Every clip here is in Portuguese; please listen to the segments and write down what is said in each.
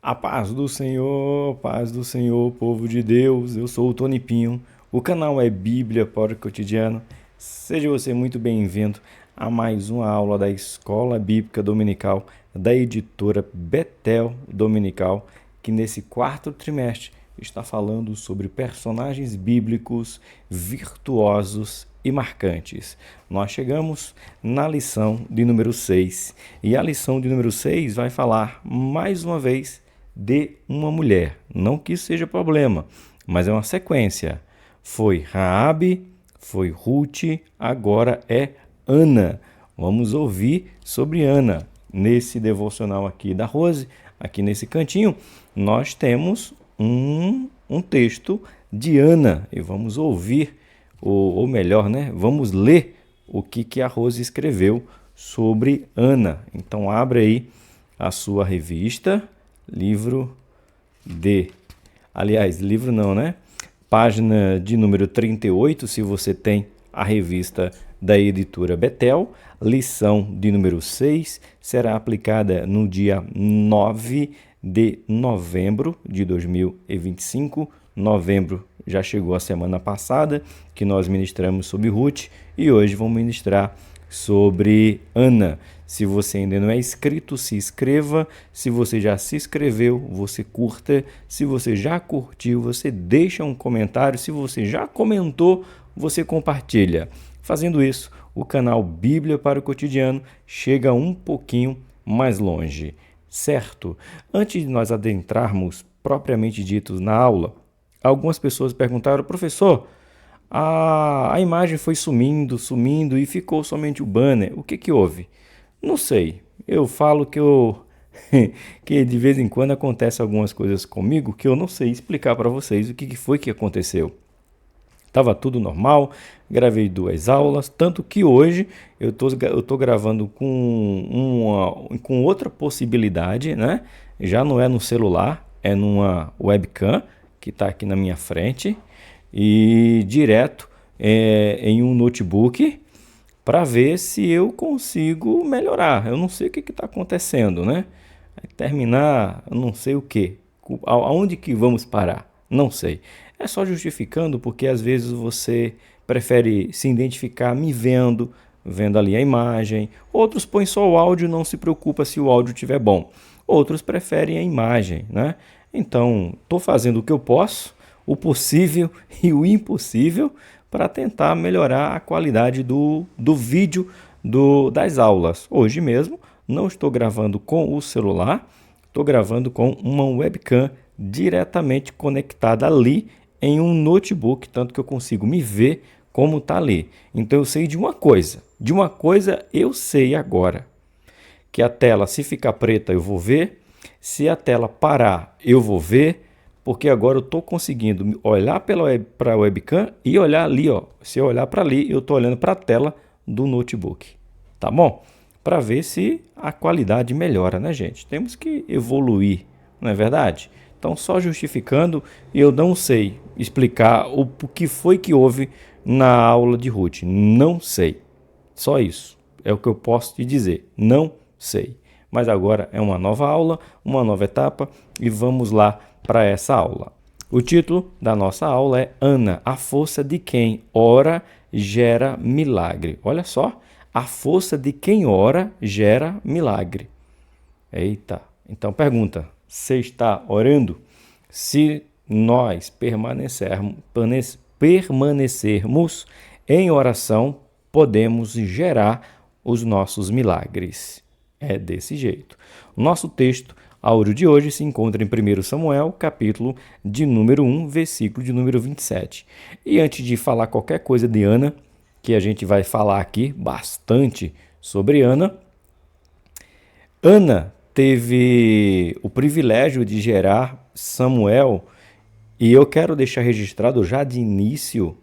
A paz do Senhor, povo de Deus. Eu sou o Tony Pinho. O canal é Bíblia para o Cotidiano. Seja você muito bem-vindo a mais uma aula da Escola Bíblica Dominical da editora Betel Dominical, que nesse quarto trimestre está falando sobre personagens bíblicos virtuosos e marcantes. Nós chegamos na lição de número 6 e a lição de número 6 vai falar mais uma vez de uma mulher. Não que isso seja problema, mas é uma sequência. Foi Raabe, foi Ruth, agora é Ana. Vamos ouvir sobre Ana. Nesse devocional aqui da Rose, aqui nesse cantinho, nós temos um texto de Ana e vamos ouvir, ou melhor, né? Vamos ler o que a Rose escreveu sobre Ana. Então, abre aí a sua revista, livro não, né? Página de número 38, se você tem a revista da editora Betel. Lição de número 6 será aplicada no dia 9 de novembro de 2025. Novembro já chegou a semana passada, que nós ministramos sobre Ruth, e hoje vamos ministrar sobre Ana. Se você ainda não é inscrito, se inscreva. Se você já se inscreveu, você curta. Se você já curtiu, você deixa um comentário. Se você já comentou, você compartilha. Fazendo isso, o canal Bíblia para o Cotidiano chega um pouquinho mais longe, certo? Antes de nós adentrarmos propriamente dito na aula, algumas pessoas perguntaram: professor, a imagem foi sumindo e ficou somente o banner. O que houve? Não sei. Eu falo que de vez em quando acontece algumas coisas comigo que eu não sei explicar para vocês o que foi que aconteceu. Estava tudo normal, gravei 2 aulas, tanto que hoje eu tô gravando com outra possibilidade, né? Já não é no celular, é numa webcam que está aqui na minha frente e direto em um notebook para ver se eu consigo melhorar. Eu não sei o que está acontecendo, né? Vai terminar, eu não sei o que. Aonde que vamos parar? Não sei. É só justificando porque às vezes você prefere se identificar me vendo ali a imagem. Outros põem só o áudio, não se preocupa se o áudio estiver bom. Outros preferem a imagem, né? Então, estou fazendo o que eu posso, o possível e o impossível para tentar melhorar a qualidade do vídeo das aulas. Hoje mesmo não estou gravando com o celular, estou gravando com uma webcam diretamente conectada ali em um notebook, tanto que eu consigo me ver como está ali. Então eu sei de uma coisa eu sei agora, que a tela, se ficar preta, eu vou ver, se a tela parar, eu vou ver, porque agora eu estou conseguindo olhar para a webcam e olhar ali, ó. Se eu olhar para ali, eu estou olhando para a tela do notebook, tá bom? Para ver se a qualidade melhora, né, gente? Temos que evoluir, não é verdade? Então, só justificando, eu não sei explicar o que foi que houve na aula de Ruth. Não sei. Só isso. É o que eu posso te dizer. Não sei. Mas agora é uma nova aula, uma nova etapa e vamos lá para essa aula. O título da nossa aula é Ana, a força de quem ora gera milagre. Olha só, a força de quem ora gera milagre. Eita, então pergunta, você está orando? Se nós permanecermos em oração, podemos gerar os nossos milagres. É desse jeito. O nosso texto áudio de hoje se encontra em 1 Samuel, capítulo de número 1, versículo de número 27. E antes de falar qualquer coisa de Ana, que a gente vai falar aqui bastante sobre Ana, Ana teve o privilégio de gerar Samuel, e eu quero deixar registrado já de início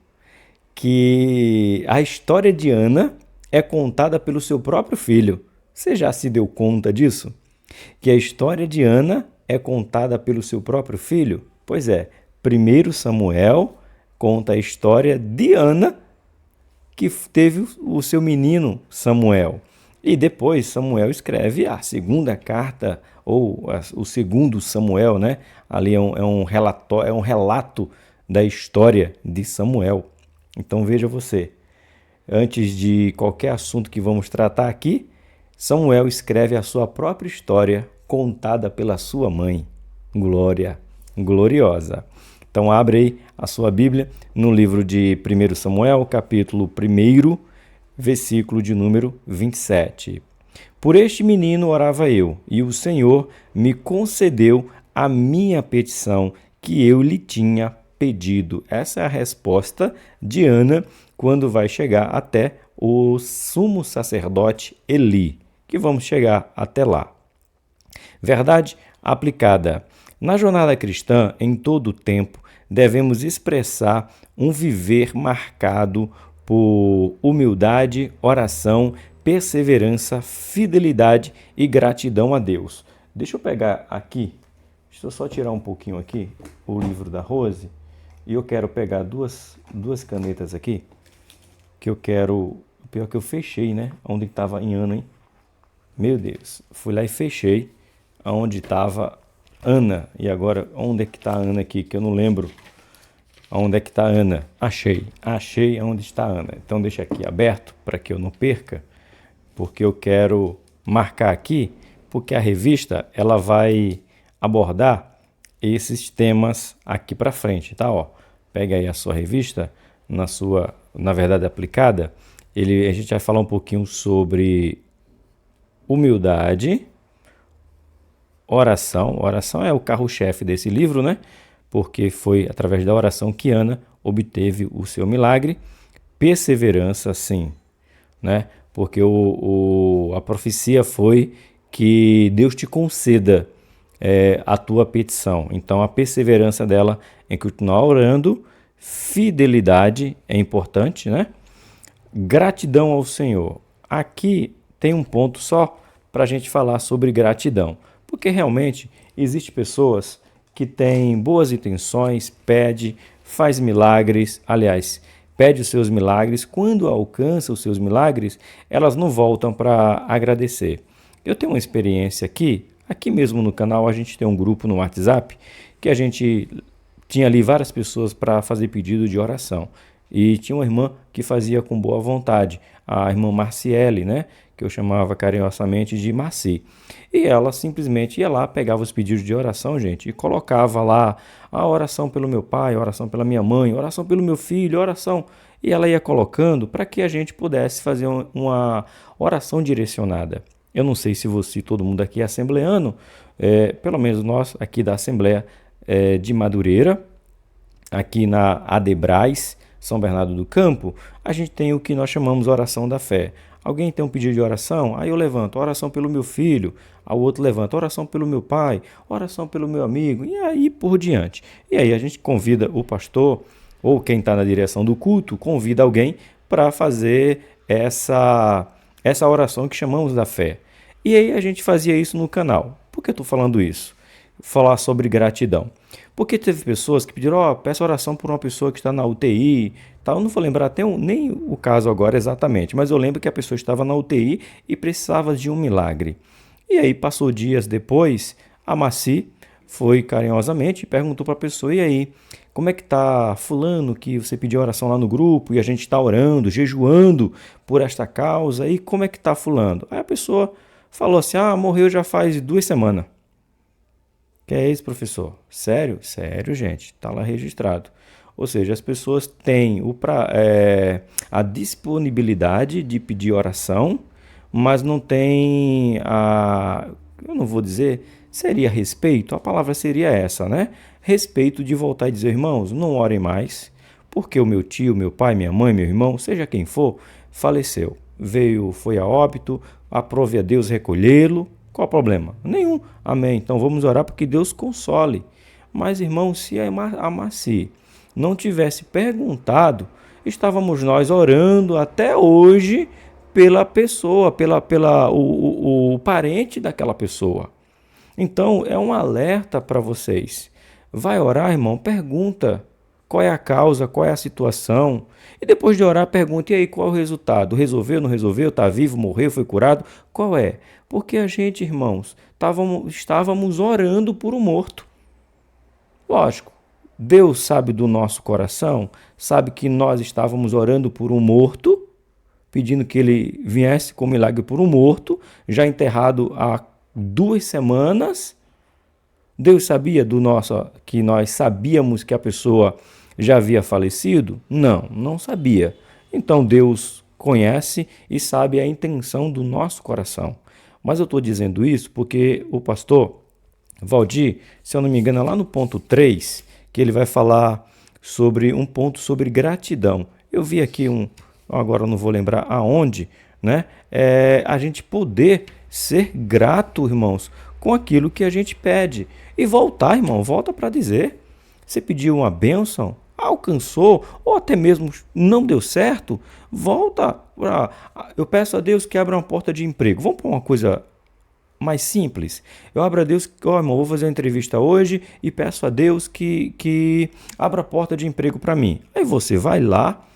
que a história de Ana é contada pelo seu próprio filho. Você já se deu conta disso? Que a história de Ana é contada pelo seu próprio filho? Pois é, 1 Samuel conta a história de Ana, que teve o seu menino Samuel. E depois Samuel escreve a segunda carta, ou o segundo Samuel, né? Ali é um relato da história de Samuel. Então veja você, antes de qualquer assunto que vamos tratar aqui, Samuel escreve a sua própria história contada pela sua mãe. Glória, gloriosa. Então abre aí a sua Bíblia no livro de 1 Samuel, capítulo 1, versículo de número 27. Por este menino orava eu, e o Senhor me concedeu a minha petição que eu lhe tinha pedido. Essa é a resposta de Ana quando vai chegar até o sumo sacerdote Eli, que vamos chegar até lá. Verdade aplicada. Na jornada cristã, em todo o tempo, devemos expressar um viver marcado por humildade, oração, perseverança, fidelidade e gratidão a Deus. Deixa eu pegar aqui, deixa eu só tirar um pouquinho aqui o livro da Rose, e eu quero pegar duas canetas aqui, que eu quero, pior que eu fechei, né? Onde estava em Ana, hein? Meu Deus, fui lá e fechei aonde estava Ana. E agora, onde é que está a Ana aqui? Que eu não lembro. Onde é que está a Ana? Achei onde está a Ana. Então deixa aqui aberto para que eu não perca, porque eu quero marcar aqui, porque a revista ela vai abordar esses temas aqui para frente, tá? Ó, pega aí a sua revista, na verdade aplicada, a gente vai falar um pouquinho sobre humildade, oração. Oração é o carro-chefe desse livro, né? Porque foi através da oração que Ana obteve o seu milagre. Perseverança, sim, né? Porque a profecia foi que Deus te conceda a tua petição. Então, a perseverança dela em continuar orando. Fidelidade é importante, né? Gratidão ao Senhor. Aqui tem um ponto só para a gente falar sobre gratidão. Porque realmente existem pessoas que têm boas intenções, faz milagres, aliás, pede os seus milagres. Quando alcança os seus milagres, elas não voltam para agradecer. Eu tenho uma experiência aqui mesmo no canal a gente tem um grupo no WhatsApp que a gente tinha ali várias pessoas para fazer pedido de oração. E tinha uma irmã que fazia com boa vontade, a irmã Marciele, né? Que eu chamava carinhosamente de Marci. E ela simplesmente ia lá, pegava os pedidos de oração, gente, e colocava lá a oração pelo meu pai, a oração pela minha mãe, a oração pelo meu filho, a oração. E ela ia colocando para que a gente pudesse fazer uma oração direcionada. Eu não sei se todo mundo aqui é assembleano, pelo menos nós aqui da Assembleia de Madureira, aqui na Adebrais, São Bernardo do Campo, a gente tem o que nós chamamos oração da fé. Alguém tem um pedido de oração? Aí eu levanto, oração pelo meu filho. Aí o outro levanta, oração pelo meu pai, oração pelo meu amigo, e aí por diante. E aí a gente convida o pastor, ou quem está na direção do culto, convida alguém para fazer essa oração que chamamos da fé. E aí a gente fazia isso no canal. Por que eu estou falando isso? Falar sobre gratidão. Porque teve pessoas que pediram, peça oração por uma pessoa que está na UTI, tal. Eu não vou lembrar nem o caso agora exatamente, mas eu lembro que a pessoa estava na UTI e precisava de um milagre. E aí, passou dias depois, a Maci foi carinhosamente e perguntou para a pessoa, e aí, como é que tá fulano que você pediu oração lá no grupo e a gente está orando, jejuando por esta causa, e como é que tá fulano? Aí a pessoa falou assim, morreu já faz 2 semanas. Que é isso, professor? Sério? Sério, gente. Está lá registrado. Ou seja, as pessoas têm a disponibilidade de pedir oração, mas não tem eu não vou dizer, seria respeito? A palavra seria essa, né? Respeito de voltar e dizer, irmãos, não orem mais, porque o meu tio, meu pai, minha mãe, meu irmão, seja quem for, faleceu. Foi a óbito, aprove a Deus recolhê-lo. Qual o problema? Nenhum. Amém. Então vamos orar para que Deus console. Mas, irmão, se a Maci não tivesse perguntado, estávamos nós orando até hoje pela pessoa, o parente daquela pessoa. Então, é um alerta para vocês. Vai orar, irmão? Pergunta. qual é a causa, qual é a situação. E depois de orar, pergunte, e aí, qual é o resultado? Resolveu, não resolveu? Está vivo, morreu, foi curado? Qual é? Porque a gente, irmãos, estávamos orando por um morto. Lógico, Deus sabe do nosso coração, sabe que nós estávamos orando por um morto, pedindo que ele viesse com milagre por um morto, já enterrado há 2 semanas. Deus sabia que nós sabíamos que a pessoa já havia falecido? Não, não sabia. Então Deus conhece e sabe a intenção do nosso coração. Mas eu estou dizendo isso porque o pastor Valdir, se eu não me engano, é lá no ponto 3, que ele vai falar sobre um ponto sobre gratidão. Eu vi aqui agora eu não vou lembrar aonde, né? A gente poder ser grato, irmãos, com aquilo que a gente pede. E voltar, irmão, volta para dizer. Você pediu uma bênção, alcançou, ou até mesmo não deu certo, volta. Eu peço a Deus que abra uma porta de emprego. Vamos para uma coisa mais simples. Eu abro a Deus, irmão, vou fazer uma entrevista hoje e peço a Deus que abra a porta de emprego para mim. Aí você vai lá,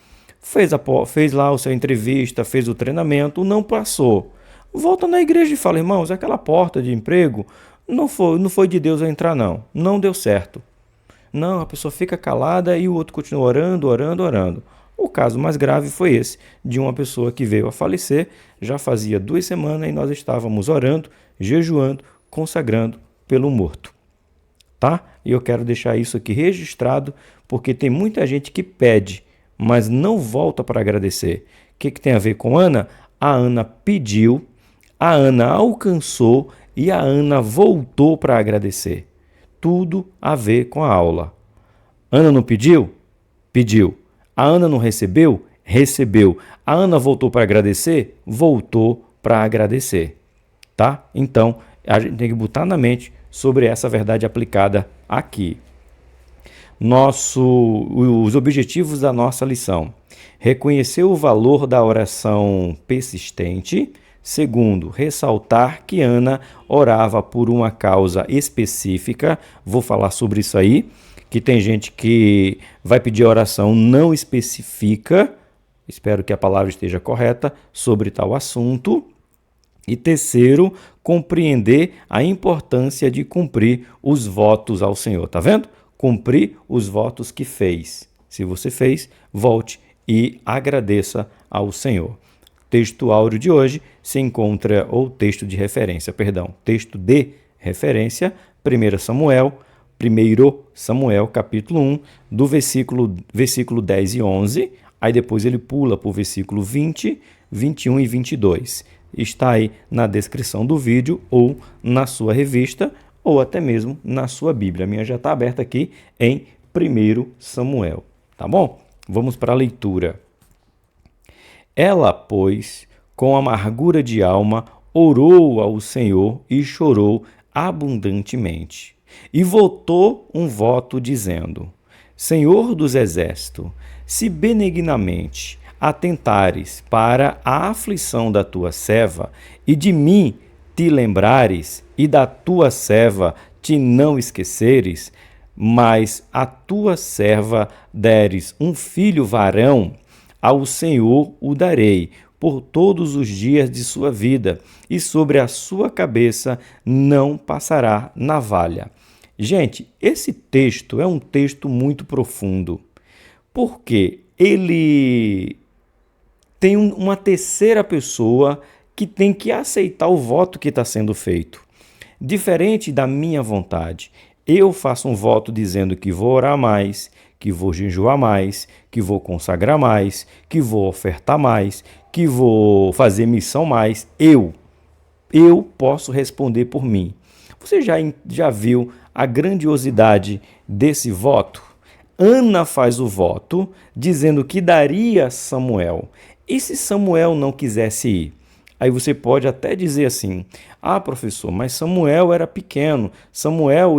fez lá a sua entrevista, fez o treinamento, não passou. Volta na igreja e fala, irmãos, aquela porta de emprego não foi de Deus eu entrar, não deu certo. Não, a pessoa fica calada e o outro continua orando. O caso mais grave foi esse, de uma pessoa que veio a falecer, já fazia 2 semanas e nós estávamos orando, jejuando, consagrando pelo morto. Tá? E eu quero deixar isso aqui registrado, porque tem muita gente que pede, mas não volta para agradecer. O que tem a ver com Ana? A Ana pediu, a Ana alcançou e a Ana voltou para agradecer. Tudo a ver com a aula. Ana não pediu? Pediu. A Ana não recebeu? Recebeu. A Ana voltou para agradecer? Voltou para agradecer. Tá? Então, a gente tem que botar na mente sobre essa verdade aplicada aqui. Os objetivos da nossa lição. Reconhecer o valor da oração persistente. Segundo, ressaltar que Ana orava por uma causa específica. Vou falar sobre isso aí, que tem gente que vai pedir oração, não especifica. Espero que a palavra esteja correta sobre tal assunto. E terceiro, compreender a importância de cumprir os votos ao Senhor. Tá vendo? Cumprir os votos que fez. Se você fez, volte e agradeça ao Senhor. Texto áureo de hoje se encontra, ou texto de referência, texto de referência, 1 Samuel, capítulo 1, do versículo 10 e 11, aí depois ele pula para o versículo 20, 21 e 22. Está aí na descrição do vídeo, ou na sua revista, ou até mesmo na sua Bíblia. A minha já está aberta aqui em 1 Samuel, tá bom? Vamos para a leitura. Ela, pois, com amargura de alma, orou ao Senhor e chorou abundantemente. E votou um voto dizendo: Senhor dos exércitos, se benignamente atentares para a aflição da tua serva, e de mim te lembrares, e da tua serva te não esqueceres, mas a tua serva deres um filho varão, ao Senhor o darei por todos os dias de sua vida, e sobre a sua cabeça não passará navalha. Gente, esse texto é um texto muito profundo, porque ele tem uma terceira pessoa que tem que aceitar o voto que está sendo feito. Diferente da minha vontade, eu faço um voto dizendo que vou orar mais, que vou jejuar mais, que vou consagrar mais, que vou ofertar mais, que vou fazer missão mais. Eu posso responder por mim. Você já viu a grandiosidade desse voto? Ana faz o voto dizendo que daria Samuel. E se Samuel não quisesse ir? Aí você pode até dizer assim: ah, professor, mas Samuel era pequeno. Samuel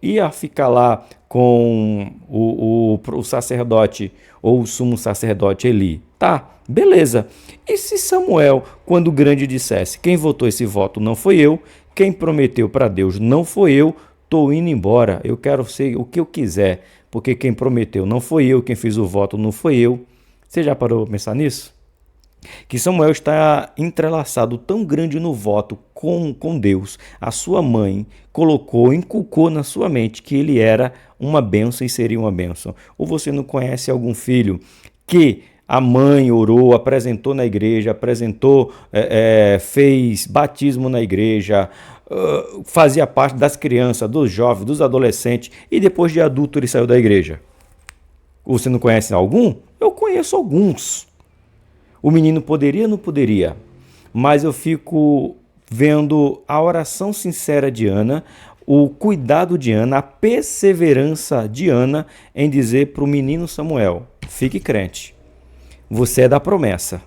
ia ficar lá com o sacerdote ou o sumo sacerdote Eli. Tá, beleza. E se Samuel, quando grande, dissesse: quem votou esse voto não foi eu, quem prometeu para Deus não foi eu, estou indo embora, eu quero ser o que eu quiser. porque quem prometeu não foi eu, quem fez o voto não foi eu. Você já parou para pensar nisso? Que Samuel está entrelaçado tão grande no voto com Deus. A sua mãe colocou, inculcou na sua mente que ele era uma bênção e seria uma bênção. Ou você não conhece algum filho que a mãe orou, apresentou na igreja, fez batismo na igreja, fazia parte das crianças, dos jovens, dos adolescentes e depois de adulto ele saiu da igreja? Você não conhece algum? Eu conheço alguns. O menino poderia ou não poderia? Mas eu fico vendo a oração sincera de Ana, o cuidado de Ana, a perseverança de Ana em dizer para o menino Samuel: fique crente, você é da promessa,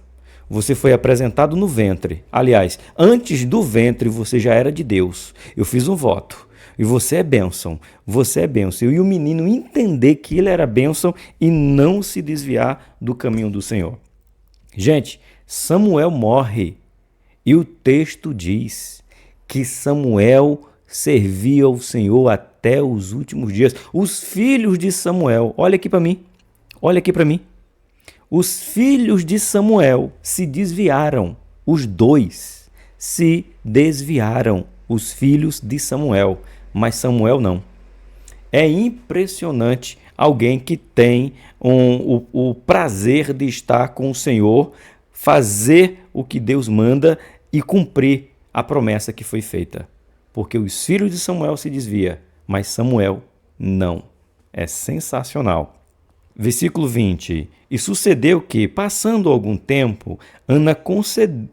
você foi apresentado no ventre. Aliás, antes do ventre você já era de Deus. Eu fiz um voto. E você é bênção, você é bênção. E o menino entender que ele era bênção e não se desviar do caminho do Senhor. Gente, Samuel morre e o texto diz que Samuel servia ao Senhor até os últimos dias. Os filhos de Samuel, olha aqui para mim, olha aqui para mim. Os filhos de Samuel se desviaram, os dois se desviaram, os filhos de Samuel, mas Samuel não. É impressionante alguém que tem o prazer de estar com o Senhor, fazer o que Deus manda e cumprir a promessa que foi feita. Porque os filhos de Samuel se desviam, mas Samuel não. É sensacional. Versículo 20. E sucedeu que, passando algum tempo, Ana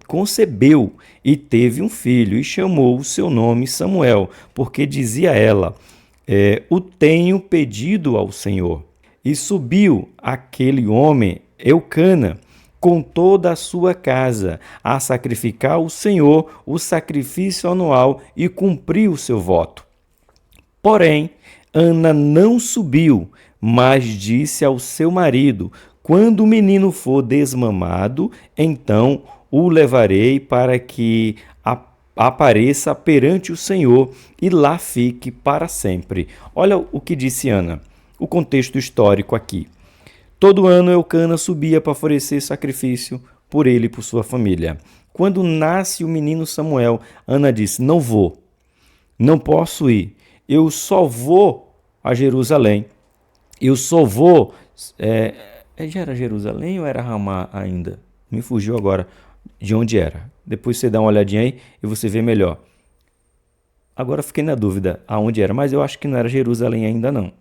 concebeu e teve um filho e chamou o seu nome Samuel, porque dizia ela: o tenho pedido ao Senhor. E subiu aquele homem, Eucana, com toda a sua casa, a sacrificar ao Senhor o sacrifício anual e cumpriu o seu voto. Porém, Ana não subiu, mas disse ao seu marido: quando o menino for desmamado, então o levarei para que apareça perante o Senhor e lá fique para sempre. Olha o que disse Ana, o contexto histórico aqui. Todo ano Eucana subia para oferecer sacrifício por ele e por sua família. Quando nasce o menino Samuel, Ana disse: não vou, não posso ir, eu só vou a Jerusalém. Eu só vou... já era Jerusalém ou era Ramá ainda? Me fugiu agora de onde era. Depois você dá uma olhadinha aí e você vê melhor. Agora fiquei na dúvida aonde era, mas eu acho que não era Jerusalém ainda não.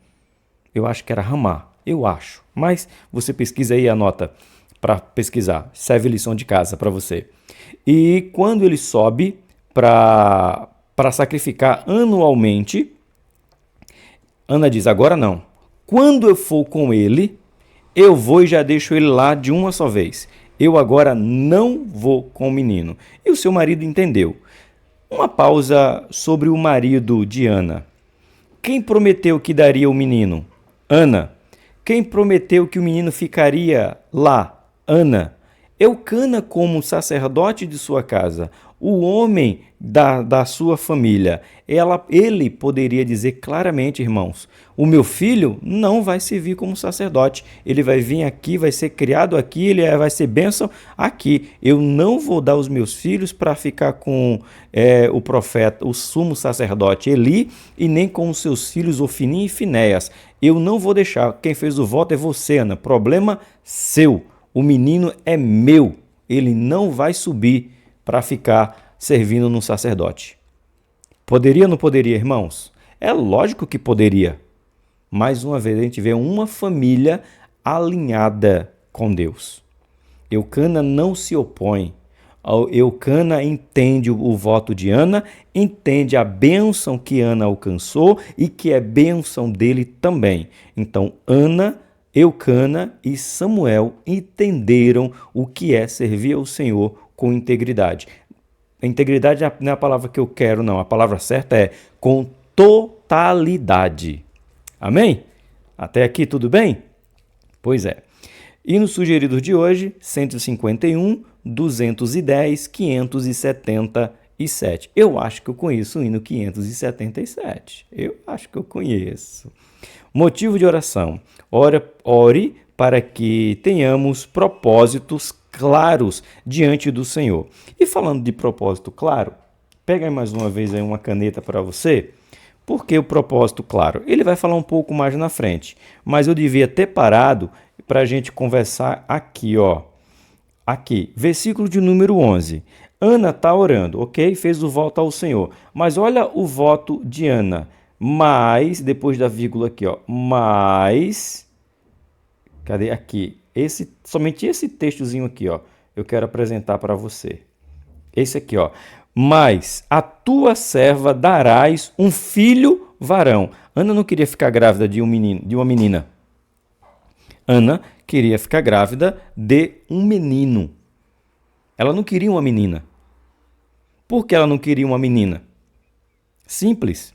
Eu acho que era Ramá, eu acho. Mas você pesquisa aí e anota para pesquisar. Serve lição de casa para você. E quando ele sobe para sacrificar anualmente, Ana diz: agora não. Quando eu for com ele, eu vou e já deixo ele lá de uma só vez. Eu agora não vou com o menino. E o seu marido entendeu. Uma pausa sobre o marido de Ana. Quem prometeu que daria o menino? Ana. Quem prometeu que o menino ficaria lá? Ana. Eucana, como sacerdote de sua casa, o homem da sua família, ele poderia dizer claramente: irmãos, o meu filho não vai servir como sacerdote, ele vai vir aqui, vai ser criado aqui, ele vai ser bênção aqui. Eu não vou dar os meus filhos para ficar com o profeta, o sumo sacerdote Eli, e nem com os seus filhos Ofni e Finéias. Eu não vou deixar. Quem fez o voto é você, Ana. Problema seu. O menino é meu. Ele não vai subir para ficar servindo num sacerdote. Poderia ou não poderia, irmãos? É lógico que poderia. Mais uma vez a gente vê uma família alinhada com Deus. Eucana não se opõe. Eucana entende o voto de Ana, entende a bênção que Ana alcançou e que é bênção dele também. Então, Ana, Eucana e Samuel entenderam o que é servir ao Senhor com integridade. A integridade não é a palavra que eu quero, não. A palavra certa é com totalidade. Amém? Até aqui tudo bem? Pois é. E no sugerido de hoje, 151, 210, 571. 507. Eu acho que eu conheço o hino 577. Eu acho que eu conheço. Motivo de oração. Ore para que tenhamos propósitos claros diante do Senhor. E falando de propósito claro, pega aí mais uma vez aí uma caneta para você. Por que o propósito claro? Ele vai falar um pouco mais na frente, mas eu devia ter parado para a gente conversar aqui, ó. Aqui, versículo de número 11. Ana está orando, ok? Fez o voto ao Senhor. Mas olha o voto de Ana. Mas, depois da vírgula aqui, ó. Mas, cadê aqui? Somente esse textozinho aqui, ó. Eu quero apresentar para você. Esse aqui, ó. Mas a tua serva darás um filho varão. Ana não queria ficar grávida de uma menina. Ana queria ficar grávida de um menino. Ela não queria uma menina. Por que ela não queria uma menina? Simples.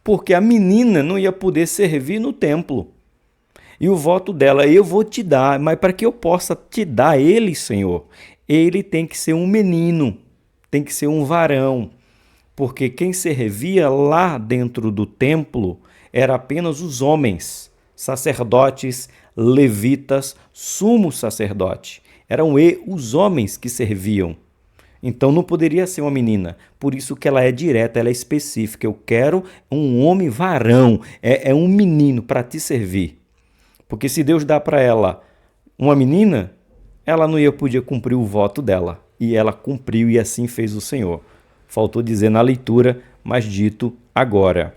Porque a menina não ia poder servir no templo. E o voto dela, eu vou te dar, mas para que eu possa te dar ele, Senhor, ele tem que ser um menino, tem que ser um varão. Porque quem servia lá dentro do templo era apenas os homens, sacerdotes, levitas, sumo sacerdote. Eram os homens que serviam. Então não poderia ser uma menina. Por isso que ela é direta, ela é específica. Eu quero um homem varão, é um menino para te servir. Porque se Deus dá para ela uma menina, ela não ia poder cumprir o voto dela. E ela cumpriu e assim fez o Senhor. Faltou dizer na leitura, mas dito agora.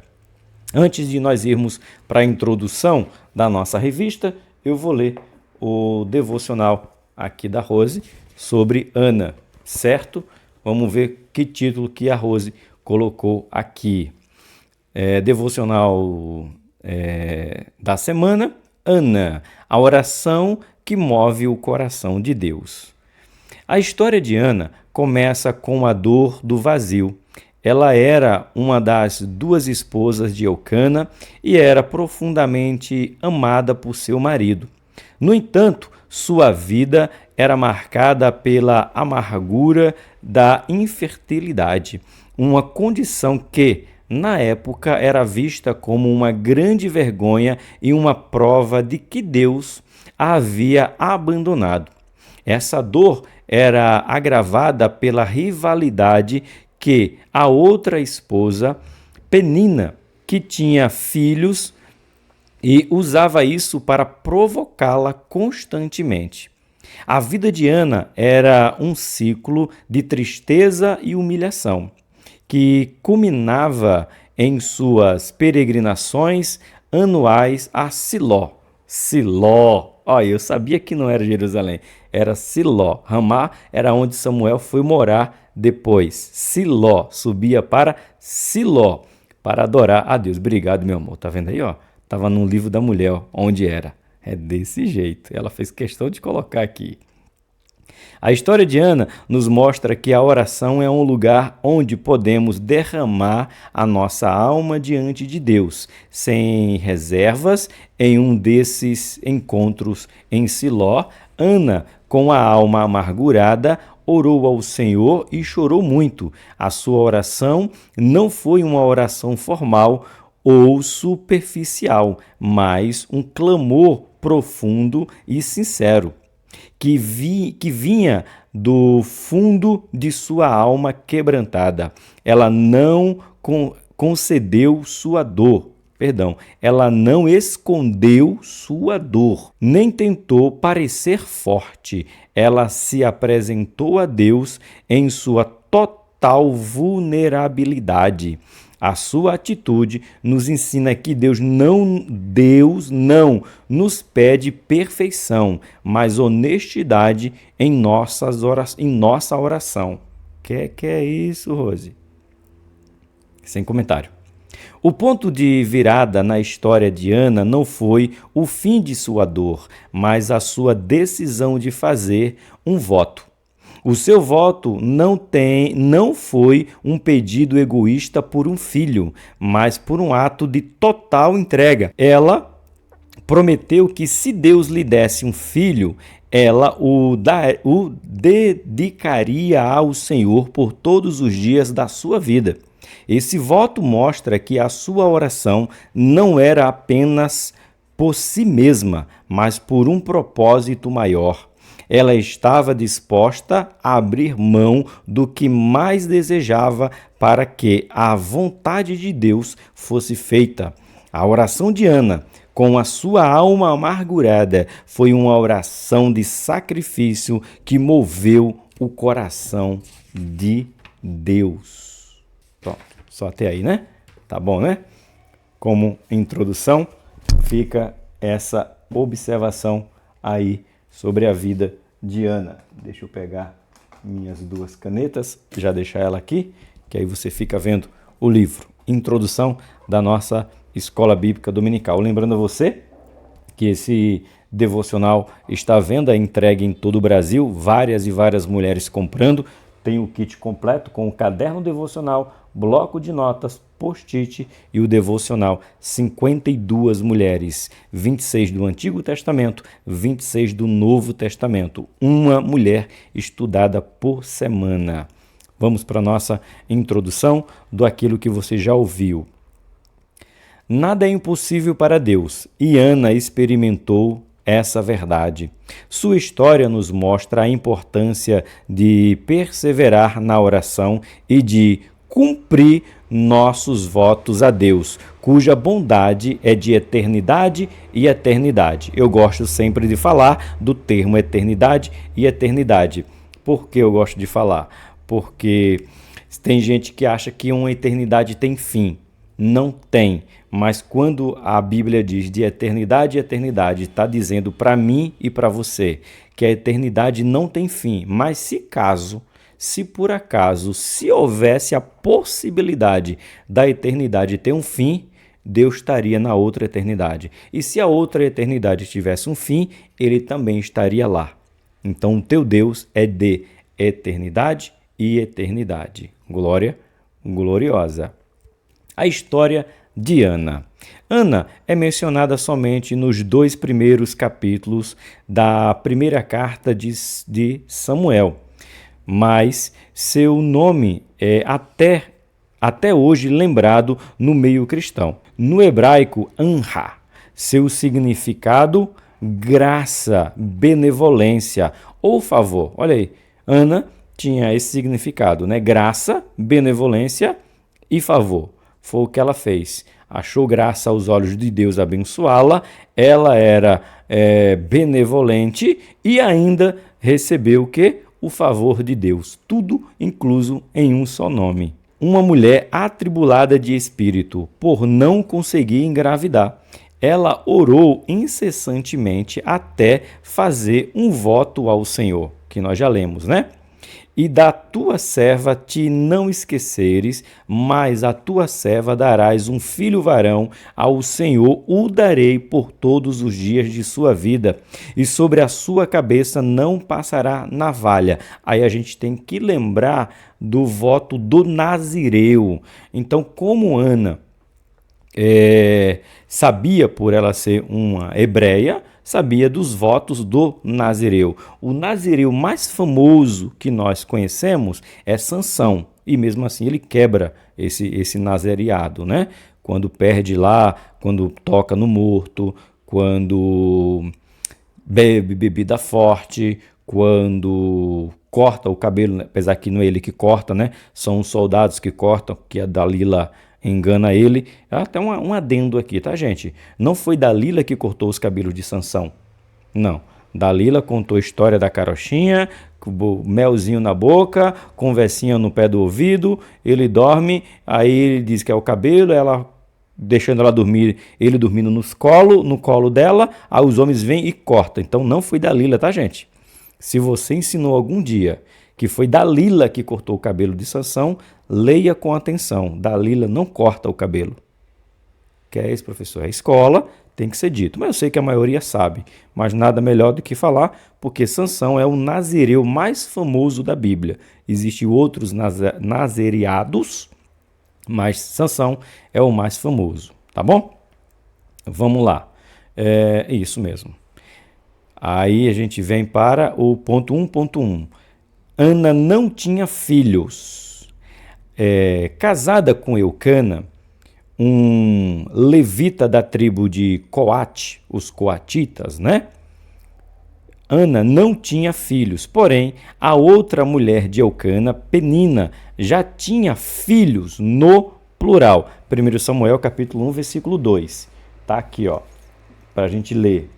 Antes de nós irmos para a introdução da nossa revista, eu vou ler o devocional aqui da Rose sobre Ana, certo? Vamos ver que título que a Rose colocou aqui. Devocional da semana, Ana, a oração que move o coração de Deus. A história de Ana começa com a dor do vazio. Ela era uma das duas esposas de Eucana e era profundamente amada por seu marido. No entanto, sua vida era marcada pela amargura da infertilidade, uma condição que, na época, era vista como uma grande vergonha e uma prova de que Deus a havia abandonado. Essa dor era agravada pela rivalidade que a outra esposa, Penina, que tinha filhos e usava isso para provocá-la constantemente. A vida de Ana era um ciclo de tristeza e humilhação, que culminava em suas peregrinações anuais a Siló. Siló, olha, eu sabia que não era Jerusalém, era Siló. Ramá era onde Samuel foi morar depois. Siló, subia para Siló, para adorar a Deus. Obrigado, meu amor, tá vendo aí, ó? Estava no livro da mulher, ó, onde era. É desse jeito. Ela fez questão de colocar aqui. A história de Ana nos mostra que a oração é um lugar onde podemos derramar a nossa alma diante de Deus, sem reservas. Em um desses encontros em Siló, Ana, com a alma amargurada, orou ao Senhor e chorou muito. A sua oração não foi uma oração formal ou superficial, mas um clamor profundo e sincero, que vinha do fundo de sua alma quebrantada. Ela não concedeu sua dor, ela não escondeu sua dor, nem tentou parecer forte. Ela se apresentou a Deus em sua total vulnerabilidade. A sua atitude nos ensina que Deus não nos pede perfeição, mas honestidade em nossa oração. Que é isso, Rose? Sem comentário. O ponto de virada na história de Ana não foi o fim de sua dor, mas a sua decisão de fazer um voto. O seu voto não foi um pedido egoísta por um filho, mas por um ato de total entrega. Ela prometeu que se Deus lhe desse um filho, ela o dedicaria ao Senhor por todos os dias da sua vida. Esse voto mostra que a sua oração não era apenas por si mesma, mas por um propósito maior. Ela estava disposta a abrir mão do que mais desejava para que a vontade de Deus fosse feita. A oração de Ana, com a sua alma amargurada, foi uma oração de sacrifício que moveu o coração de Deus. Pronto, só até aí, né? Tá bom, né? Como introdução, fica essa observação aí sobre a vida de Ana. Deixa eu pegar minhas duas canetas, já deixar ela aqui, que aí você fica vendo o livro. Introdução da nossa Escola Bíblica Dominical. Lembrando a você que esse devocional está à venda, entregue em todo o Brasil, várias e várias mulheres comprando. Tem o kit completo com o caderno devocional, bloco de notas, post-it e o devocional. 52 mulheres, 26 do Antigo Testamento, 26 do Novo Testamento. Uma mulher estudada por semana. Vamos para a nossa introdução do aquilo que você já ouviu. Nada é impossível para Deus, e Ana experimentou essa verdade. Sua história nos mostra a importância de perseverar na oração e de cumprir nossos votos a Deus, cuja bondade é de eternidade e eternidade. Eu gosto sempre de falar do termo eternidade e eternidade. Por que eu gosto de falar? Porque tem gente que acha que uma eternidade tem fim. Não tem, mas quando a Bíblia diz de eternidade e eternidade, está dizendo para mim e para você que a eternidade não tem fim, mas se por acaso, se houvesse a possibilidade da eternidade ter um fim, Deus estaria na outra eternidade. E se a outra eternidade tivesse um fim, ele também estaria lá. Então o teu Deus é de eternidade e eternidade. Glória gloriosa. A história de Ana. Ana é mencionada somente nos 2 primeiros capítulos da primeira carta de Samuel, mas seu nome é até hoje lembrado no meio cristão. No hebraico, Anha, seu significado, graça, benevolência ou favor. Olha aí, Ana tinha esse significado, né? Graça, benevolência e favor. Foi o que ela fez. Achou graça aos olhos de Deus abençoá-la, ela era benevolente e ainda recebeu o quê? O favor de Deus. Tudo incluso em um só nome. Uma mulher atribulada de espírito por não conseguir engravidar. Ela orou incessantemente até fazer um voto ao Senhor, que nós já lemos, né? E da tua serva te não esqueceres, mas a tua serva darás um filho varão, ao Senhor o darei por todos os dias de sua vida, e sobre a sua cabeça não passará navalha. Aí a gente tem que lembrar do voto do Nazireu. Então, como Ana sabia, por ela ser uma hebreia, sabia dos votos do Nazireu. O Nazireu mais famoso que nós conhecemos é Sansão, e mesmo assim ele quebra esse nazereado, né? Quando perde lá, quando toca no morto, quando bebe bebida forte, quando corta o cabelo, apesar que não é ele que corta, né? São os soldados que cortam, que a Dalila engana ele. Até um adendo aqui, tá, gente? Não foi Dalila que cortou os cabelos de Sansão. Não. Dalila contou a história da carochinha, com melzinho na boca, conversinha no pé do ouvido, ele dorme, aí ele diz que é o cabelo, ela deixando ela dormir, ele dormindo no colo dela, aí os homens vêm e cortam. Então não foi Dalila, tá, gente? Se você ensinou algum dia que foi Dalila que cortou o cabelo de Sansão, leia com atenção. Dalila não corta o cabelo. Que é esse, professor? É escola, tem que ser dito. Mas eu sei que a maioria sabe. Mas nada melhor do que falar, porque Sansão é o nazireu mais famoso da Bíblia. Existem outros nazereados, mas Sansão é o mais famoso. Tá bom? Vamos lá. É isso mesmo. Aí a gente vem para o ponto 1.1. Ana não tinha filhos. Casada com Eucana, um levita da tribo de Coate, os coatitas, né? Ana não tinha filhos, porém, a outra mulher de Eucana, Penina, já tinha filhos no plural. 1 Samuel, capítulo 1, versículo 2. Tá aqui, ó, para a gente ler.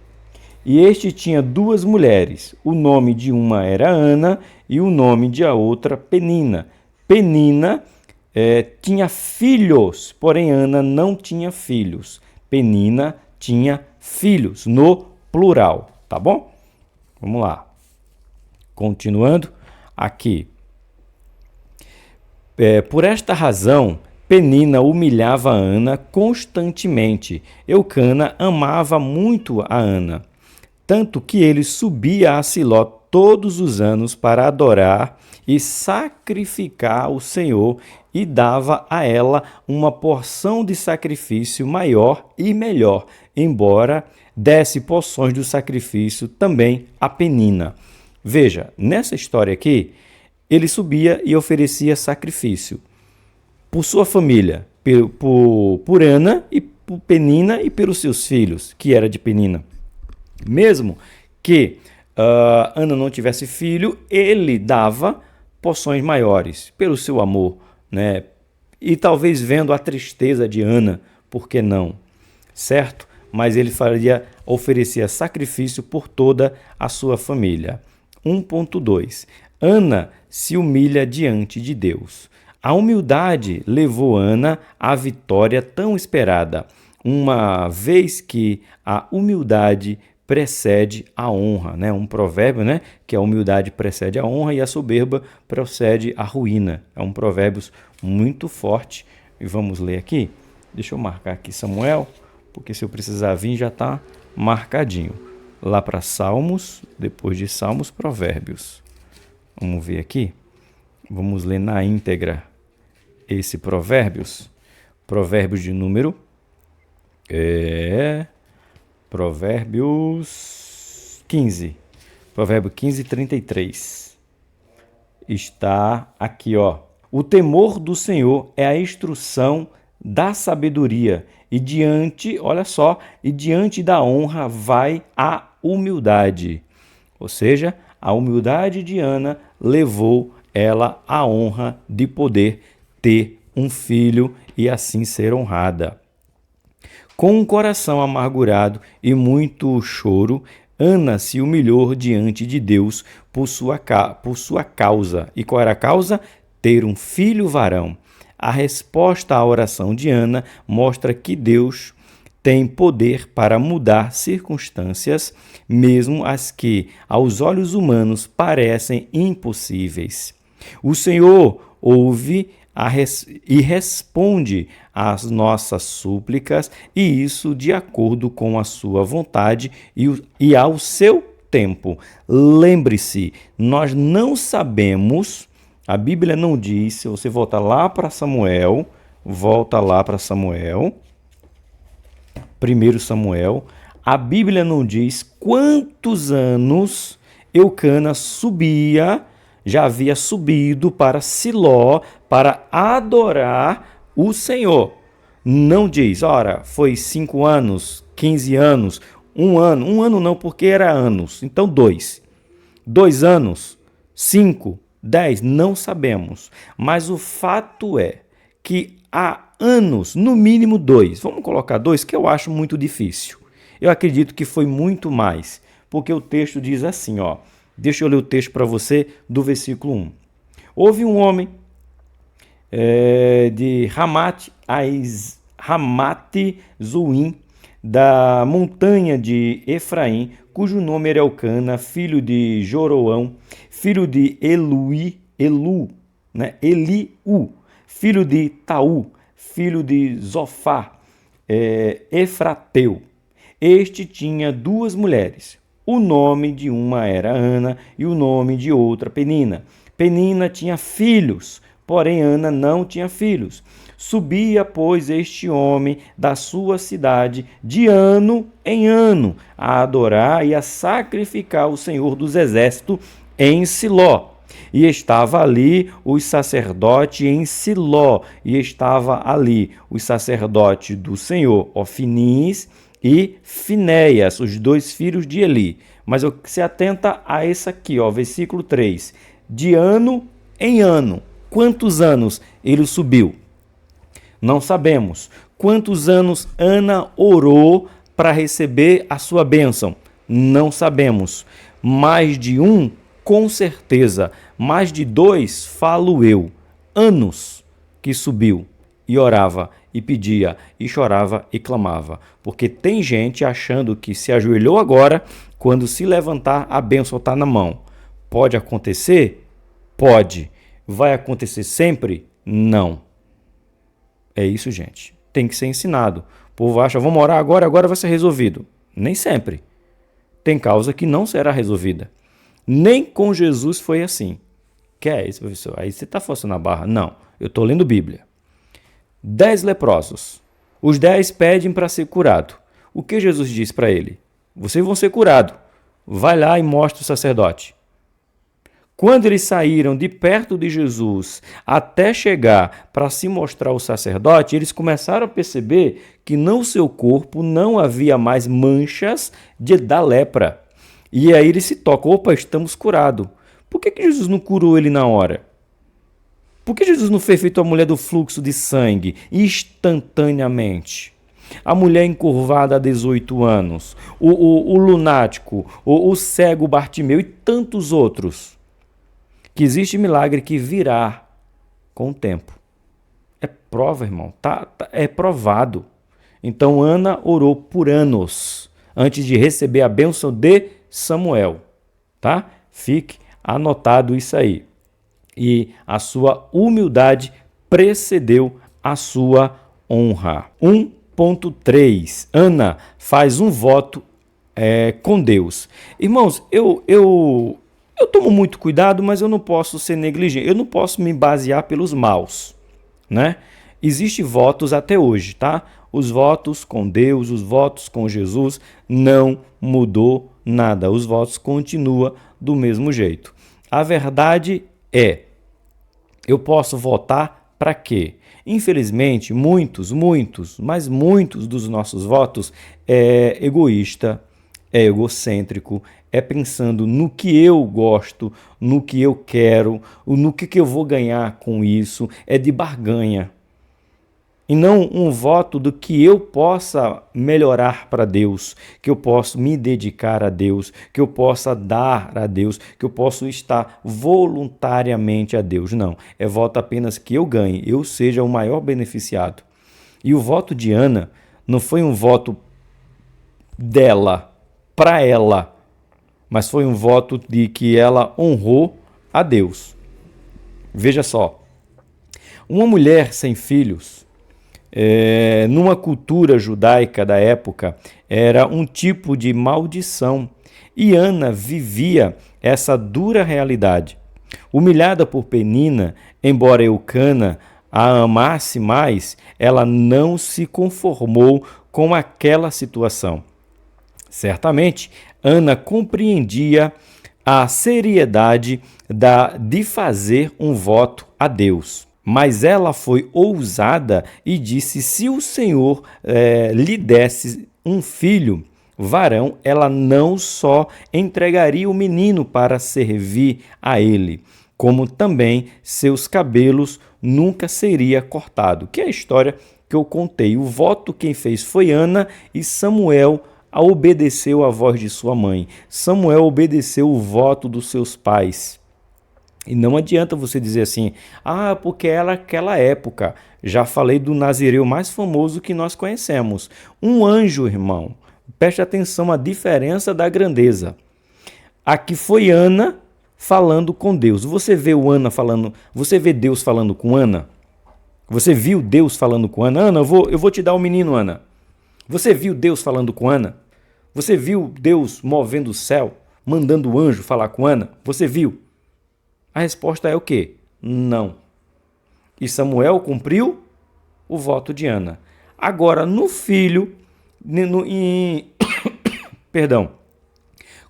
E este tinha duas mulheres. O nome de uma era Ana e o nome de a outra Penina. Penina tinha filhos, porém Ana não tinha filhos. Penina tinha filhos, no plural, tá bom? Vamos lá. Continuando aqui. Por esta razão, Penina humilhava Ana constantemente. Eucana amava muito a Ana, tanto que ele subia a Siló todos os anos para adorar e sacrificar o Senhor e dava a ela uma porção de sacrifício maior e melhor, embora desse porções do sacrifício também a Penina. Veja, nessa história aqui, ele subia e oferecia sacrifício por sua família, por Ana e por Penina e pelos seus filhos, que era de Penina. Mesmo que Ana não tivesse filho, ele dava porções maiores pelo seu amor, né? E talvez vendo a tristeza de Ana, por que não? Certo? Mas ele oferecia sacrifício por toda a sua família. 1.2. Ana se humilha diante de Deus. A humildade levou Ana à vitória tão esperada, uma vez que a humildade precede a honra, né? Um provérbio, né? Que a humildade precede a honra e a soberba precede a ruína. É um provérbio muito forte. E vamos ler aqui. Deixa eu marcar aqui Samuel, porque se eu precisar vir já está marcadinho. Lá para Salmos, depois de Salmos, Provérbios. Vamos ver aqui. Vamos ler na íntegra esse Provérbios. Provérbios de número... Provérbios 15. Provérbio 15, 33. Está aqui, ó. O temor do Senhor é a instrução da sabedoria, e diante, olha só, e diante da honra vai a humildade. Ou seja, a humildade de Ana levou ela à honra de poder ter um filho e assim ser honrada. Com um coração amargurado e muito choro, Ana se humilhou diante de Deus por sua causa. E qual era a causa? Ter um filho varão. A resposta à oração de Ana mostra que Deus tem poder para mudar circunstâncias, mesmo as que, aos olhos humanos, parecem impossíveis. O Senhor ouve e responde às nossas súplicas, e isso de acordo com a sua vontade e ao seu tempo. Lembre-se, nós não sabemos, a Bíblia não diz, se você volta lá para Samuel, 1 Samuel, a Bíblia não diz quantos anos Eucana já havia subido para Siló para adorar o Senhor. Não diz, ora, foi 5 anos, 15 anos, 1 ano. 1 ano não, porque era anos. Então 2. 2 anos, 5, 10, não sabemos. Mas o fato é que há anos, no mínimo 2. Vamos colocar 2, que eu acho muito difícil. Eu acredito que foi muito mais, porque o texto diz assim, ó. Deixa eu ler o texto para você do versículo 1. Houve um homem de Ramate-Zoim, da montanha de Efraim, cujo nome era Elcana, filho de Joroão, filho de Eliú, filho de Taú, filho de Zofá, Efrateu. Este tinha 2 mulheres. O nome de uma era Ana e o nome de outra Penina. Penina tinha filhos, Porém, Ana não tinha filhos. Subia, pois, este homem da sua cidade de ano em ano a adorar e a sacrificar o Senhor dos Exércitos em Siló. E estava ali os sacerdotes em Siló, e estava ali os sacerdotes do Senhor, Ofnis e Finéias, os dois filhos de Eli. Mas se atenta a esse aqui, ó, versículo 3. De ano em ano. Quantos anos ele subiu? Não sabemos. Quantos anos Ana orou para receber a sua bênção? Não sabemos. Mais de um, com certeza. Mais de dois, falo eu. Anos que subiu e orava e pedia e chorava e clamava. Porque tem gente achando que se ajoelhou agora, quando se levantar, a bênção está na mão. Pode acontecer? Pode. Vai acontecer sempre? Não. É isso, gente. Tem que ser ensinado. O povo acha, vamos orar agora, agora vai ser resolvido. Nem sempre. Tem causa que não será resolvida. Nem com Jesus foi assim. Que é isso, professor? Aí você está forçando a barra. Não, eu estou lendo Bíblia. 10 leprosos. Os 10 pedem para ser curado. O que Jesus diz para ele? Vocês vão ser curados. Vai lá e mostra o sacerdote. Quando eles saíram de perto de Jesus até chegar para se mostrar ao sacerdote, eles começaram a perceber que no seu corpo não havia mais manchas da lepra. E aí eles se tocam, opa, estamos curados. Por que Jesus não curou ele na hora? Por que Jesus não fez feito a mulher do fluxo de sangue instantaneamente? A mulher encurvada há 18 anos, o lunático, o cego Bartimeu e tantos outros. Que existe milagre que virá com o tempo. É prova, irmão. É provado. Então, Ana orou por anos antes de receber a bênção de Samuel. Tá? Fique anotado isso aí. E a sua humildade precedeu a sua honra. 1.3. Ana faz um voto com Deus. Irmãos, eu tomo muito cuidado, mas eu não posso ser negligente. Eu não posso me basear pelos maus, né? Existem votos até hoje, tá? Os votos com Deus, os votos com Jesus, não mudou nada. Os votos continuam do mesmo jeito. A verdade é, eu posso votar para quê? Infelizmente, muitos dos nossos votos é egoísta, é egocêntrico, é pensando no que eu gosto, no que eu quero, no que eu vou ganhar com isso, é de barganha. E não um voto do que eu possa melhorar para Deus, que eu possa me dedicar a Deus, que eu possa dar a Deus, que eu possa estar voluntariamente a Deus. Não, é voto apenas que eu ganhe, eu seja o maior beneficiado. E o voto de Ana não foi um voto dela, para ela, mas foi um voto de que ela honrou a Deus. Veja só, uma mulher sem filhos, numa cultura judaica da época, era um tipo de maldição. E Ana vivia essa dura realidade. Humilhada por Penina, embora Eucana a amasse mais, ela não se conformou com aquela situação. Certamente, Ana compreendia a seriedade de fazer um voto a Deus. Mas ela foi ousada e disse: se o Senhor lhe desse um filho varão, ela não só entregaria o menino para servir a ele, como também seus cabelos nunca seria cortado. Que é a história que eu contei. O voto quem fez foi Ana e Samuel obedeceu a voz de sua mãe. Samuel obedeceu o voto dos seus pais. E não adianta você dizer assim, porque era aquela época. Já falei do nazireu mais famoso que nós conhecemos. Um anjo, irmão. Preste atenção à diferença da grandeza. Aqui foi Ana falando com Deus. Você vê você vê Deus falando com Ana? Você viu Deus falando com Ana? Ana, eu vou te dar o menino, Ana. Você viu Deus falando com Ana? Você viu Deus movendo o céu, mandando o anjo falar com Ana? Você viu? A resposta é o quê? Não. E Samuel cumpriu o voto de Ana. Agora, no filho, perdão,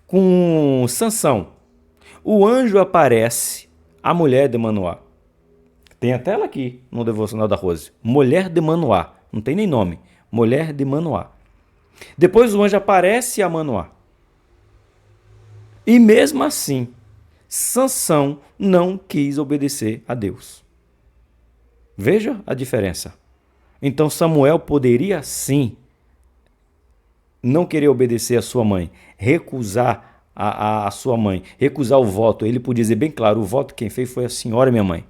com Sansão, o anjo aparece, a mulher de Manoá. Tem até ela aqui no devocional da Rose. Mulher de Manoá. Não tem nem nome. Mulher de Manoá. Depois o anjo aparece a Manoá. E mesmo assim, Sansão não quis obedecer a Deus. Veja a diferença. Então Samuel poderia sim não querer obedecer a sua mãe, recusar a sua mãe, recusar o voto. Ele podia dizer bem claro, o voto quem fez foi a senhora, minha mãe.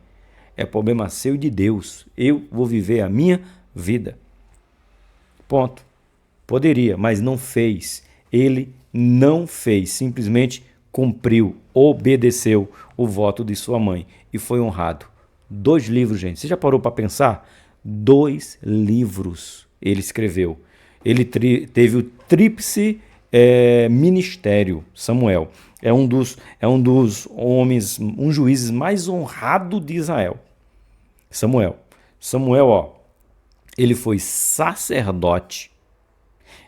É problema seu e de Deus. Eu vou viver a minha vida. Ponto. Poderia, mas não fez. Ele não fez. Simplesmente cumpriu, obedeceu o voto de sua mãe e foi honrado. 2 livros, gente. Você já parou para pensar? 2 livros ele escreveu. Ele teve o tríplice ministério. Samuel é um dos homens, um juízes mais honrado de Israel. Samuel, ó, ele foi sacerdote,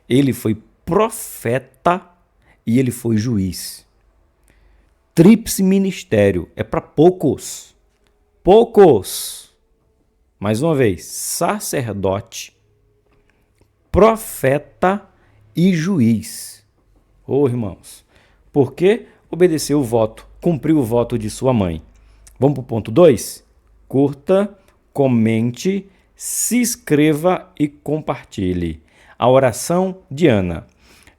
ele foi profeta e ele foi juiz. Tríplice ministério é para poucos. Poucos. Mais uma vez, sacerdote, profeta e juiz. Irmãos, porque obedeceu o voto, cumpriu o voto de sua mãe. Vamos para o ponto 2? Curta, comente, se inscreva e compartilhe. A oração de Ana.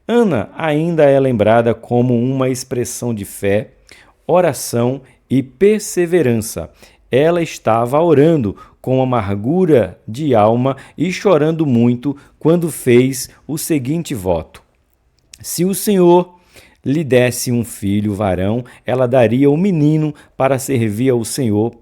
Ana ainda é lembrada como uma expressão de fé, oração e perseverança. Ela estava orando com amargura de alma e chorando muito quando fez o seguinte voto: se o Senhor lhe desse um filho varão, ela daria o menino para servir ao Senhor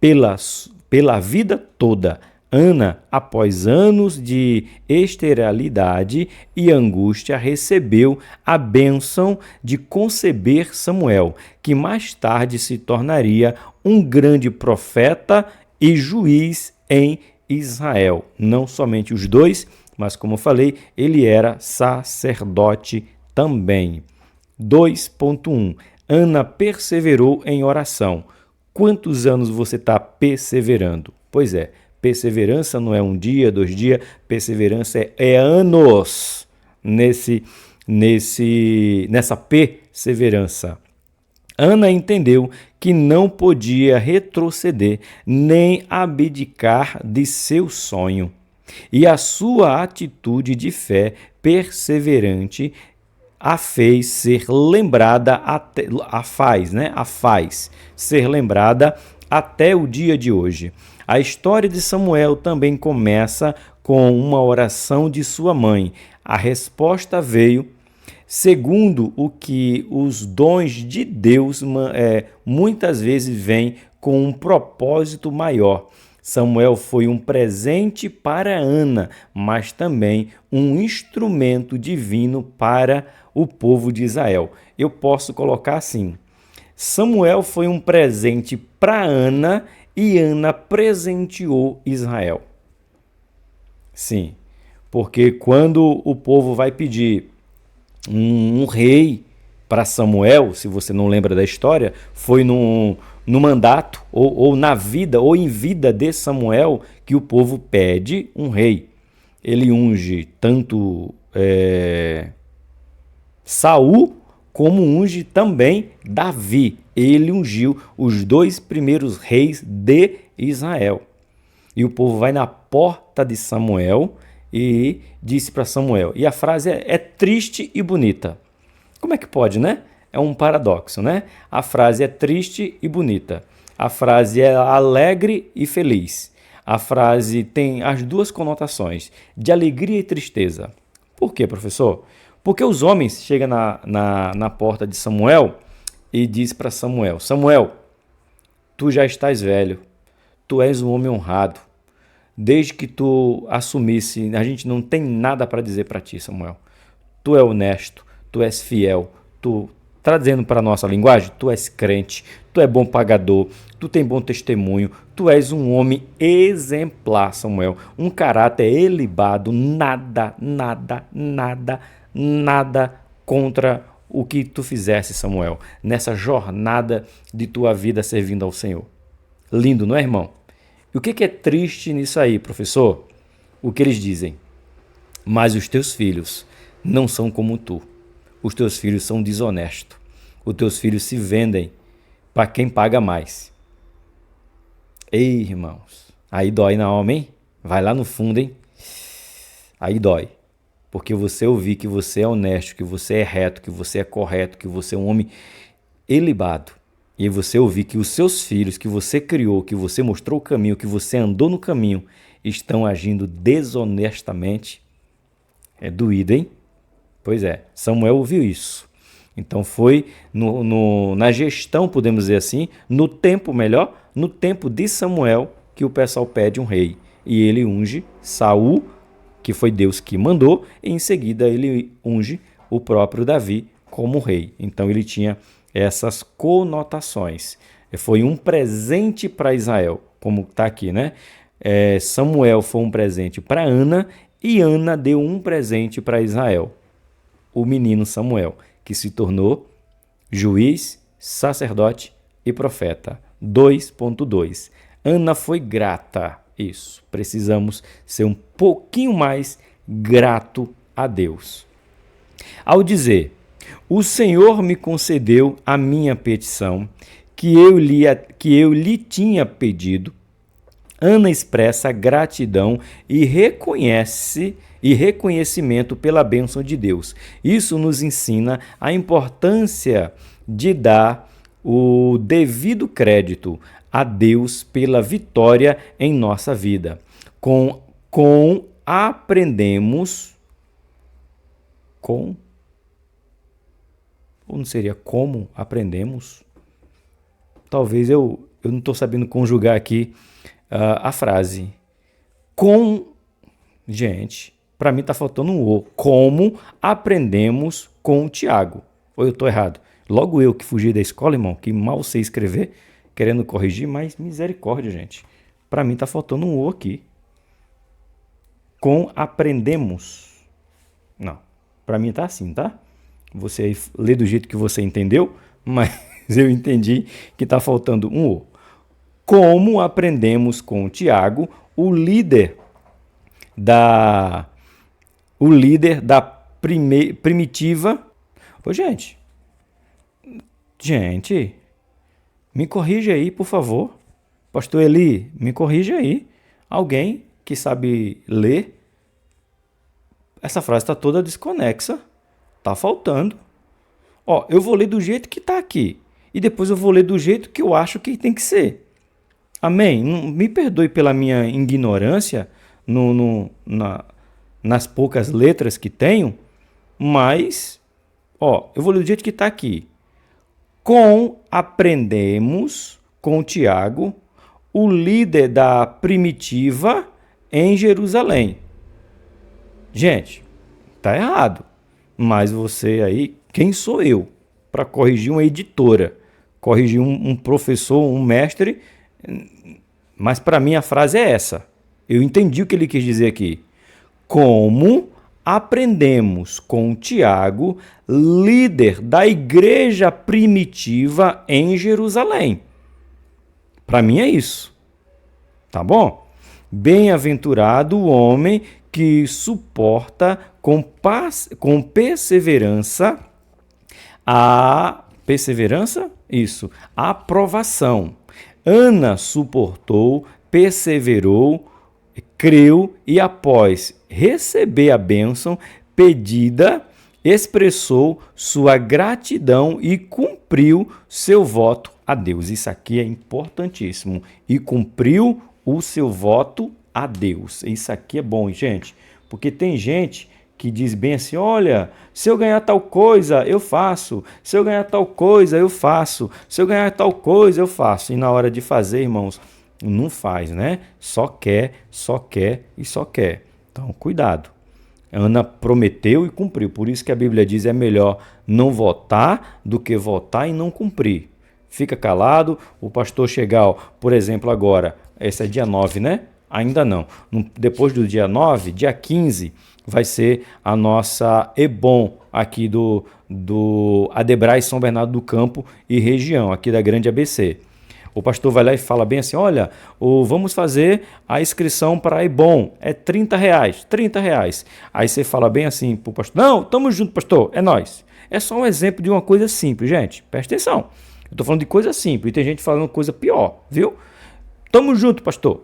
pela vida toda. Ana, após anos de esterilidade e angústia, recebeu a bênção de conceber Samuel, que mais tarde se tornaria um grande profeta e juiz em Israel. Não somente os dois, mas como eu falei, ele era sacerdote também. 2.1. Ana perseverou em oração. Quantos anos você está perseverando? Pois é, perseverança não é um dia, 2 dias, perseverança é anos nessa perseverança. Ana entendeu que não podia retroceder nem abdicar de seu sonho. E a sua atitude de fé perseverante a fez ser lembrada ser lembrada até o dia de hoje. A história de Samuel também começa com uma oração de sua mãe. A resposta veio segundo o que os dons de Deus muitas vezes vêm com um propósito maior. Samuel foi um presente para Ana, mas também um instrumento divino para o povo de Israel. Eu posso colocar assim: Samuel foi um presente para Ana e Ana presenteou Israel. Sim, porque quando o povo vai pedir um rei para Samuel, se você não lembra da história, foi no mandato ou na vida ou em vida de Samuel que o povo pede um rei. Ele unge tanto Saul como unge também Davi. Ele ungiu os 2 primeiros reis de Israel. E o povo vai na porta de Samuel e disse para Samuel. E a frase é triste e bonita. Como é que pode, né? É um paradoxo, né? A frase é triste e bonita. A frase é alegre e feliz. A frase tem as 2 conotações, de alegria e tristeza. Por quê, professor? Porque os homens chegam na porta de Samuel e diz para Samuel: Samuel, tu já estás velho, tu és um homem honrado. Desde que tu assumisse, a gente não tem nada para dizer para ti, Samuel. Tu é honesto, tu és fiel, tu Trazendo para a nossa linguagem, tu és crente, tu é bom pagador, tu tem bom testemunho, tu és um homem exemplar, Samuel, um caráter ilibado, nada contra o que tu fizesse, Samuel, nessa jornada de tua vida servindo ao Senhor. Lindo, não é, irmão? E o que é triste nisso aí, professor? O que eles dizem? Mas os teus filhos não são como tu. Os teus filhos são desonestos. Os teus filhos se vendem para quem paga mais. Ei, irmãos, aí dói na alma, hein? Vai lá no fundo, hein? Aí dói. Porque você ouvir que você é honesto, que você é reto, que você é correto, que você é um homem ilibado. E você ouvir que os seus filhos, que você criou, que você mostrou o caminho, que você andou no caminho, estão agindo desonestamente. É doído, hein? Pois é, Samuel ouviu isso. Então foi na gestão, podemos dizer assim, no tempo de Samuel, que o pessoal pede um rei. E ele unge Saul, que foi Deus que mandou, e em seguida ele unge o próprio Davi como rei. Então ele tinha essas conotações. Foi um presente para Israel, como está aqui, né? Samuel foi um presente para Ana e Ana deu um presente para Israel. O menino Samuel, que se tornou juiz, sacerdote e profeta. 2.2. Ana foi grata. Isso. Precisamos ser um pouquinho mais grato a Deus. Ao dizer, o Senhor me concedeu a minha petição, que eu lhe tinha pedido, Ana expressa gratidão e reconhecimento pela bênção de Deus. Isso nos ensina a importância de dar o devido crédito a Deus pela vitória em nossa vida. Ou não seria como aprendemos? Talvez eu não estou sabendo conjugar aqui a frase. Gente, para mim está faltando um O. Como aprendemos com o Tiago? Ou eu estou errado? Logo eu que fugi da escola, irmão, que mal sei escrever, querendo corrigir, mas misericórdia, gente. Para mim está faltando um O aqui. Com aprendemos. Não, para mim está assim, tá? Você aí lê do jeito que você entendeu, mas eu entendi que está faltando um O. Como aprendemos com o Tiago, o líder da primitiva. Ô, gente, me corrija aí, por favor. Pastor Eli, me corrija aí. Alguém que sabe ler. Essa frase está toda desconexa. Está faltando. Ó, eu vou ler do jeito que está aqui. E depois eu vou ler do jeito que eu acho que tem que ser. Amém? Me perdoe pela minha ignorância nas poucas letras que tenho, mas eu vou ler do jeito que está aqui. Aprendemos com Tiago, o líder da primitiva em Jerusalém. Gente, tá errado. Mas você aí, quem sou eu para corrigir uma editora, corrigir um professor, um mestre? Mas para mim a frase é essa. Eu entendi o que ele quis dizer aqui. Como aprendemos com Tiago, líder da igreja primitiva em Jerusalém. Para mim é isso. Tá bom? Bem-aventurado o homem que suporta com perseverança a aprovação. Ana suportou, perseverou, creu e após receber a bênção pedida, expressou sua gratidão e cumpriu seu voto a Deus. Isso aqui é importantíssimo. E cumpriu o seu voto a Deus. Isso aqui é bom, gente, porque tem gente que diz bem assim, olha, se eu ganhar tal coisa, eu faço. Se eu ganhar tal coisa, eu faço. Se eu ganhar tal coisa, eu faço. E na hora de fazer, irmãos, não faz, né? Só quer e só quer. Então, cuidado. Ana prometeu e cumpriu. Por isso que a Bíblia diz: é melhor não votar do que votar e não cumprir. Fica calado, o pastor chegar, por exemplo, agora, esse é dia 9, né? Ainda não. Depois do dia 9, dia 15, vai ser a nossa EBOM aqui do Adebrais São Bernardo do Campo e região, aqui da Grande ABC. O pastor vai lá e fala bem assim: olha, vamos fazer a inscrição para a EBOM, é R$30, R$30. Aí você fala bem assim para o pastor: não, tamo junto, pastor, é nós. É só um exemplo de uma coisa simples, gente, presta atenção. Eu estou falando de coisa simples e tem gente falando coisa pior, viu? Tamo junto, pastor.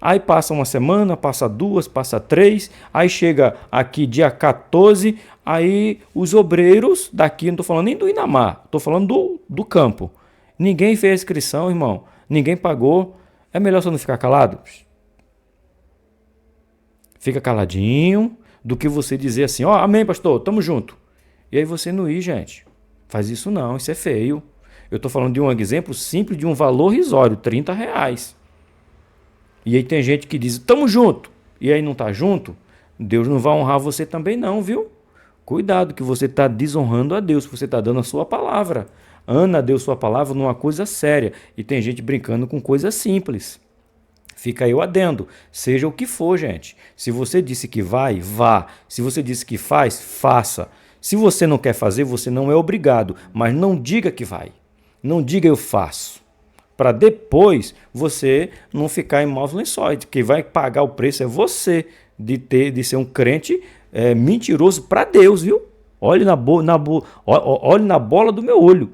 Aí passa uma semana, passa 2, passa 3, aí chega aqui dia 14, aí os obreiros daqui, não estou falando nem do Inamar, estou falando do campo. Ninguém fez a inscrição, irmão, ninguém pagou. É melhor você não ficar calado? Fica caladinho do que você dizer assim: ó, amém, pastor, tamo junto. E aí você não ir, gente. Faz isso não, isso é feio. Eu estou falando de um exemplo simples de um valor risório, R$30. E aí tem gente que diz: tamo junto, e aí não tá junto, Deus não vai honrar você também não, viu? Cuidado que você está desonrando a Deus, você está dando a sua palavra. Ana deu sua palavra numa coisa séria, e tem gente brincando com coisa simples. Fica aí o adendo, seja o que for, gente. Se você disse que vai, vá. Se você disse que faz, faça. Se você não quer fazer, você não é obrigado, mas não diga que vai. Não diga eu faço, para depois você não ficar em maus lençóis. Quem vai pagar o preço é você de ser um crente mentiroso para Deus, viu? Olhe olhe na bola do meu olho.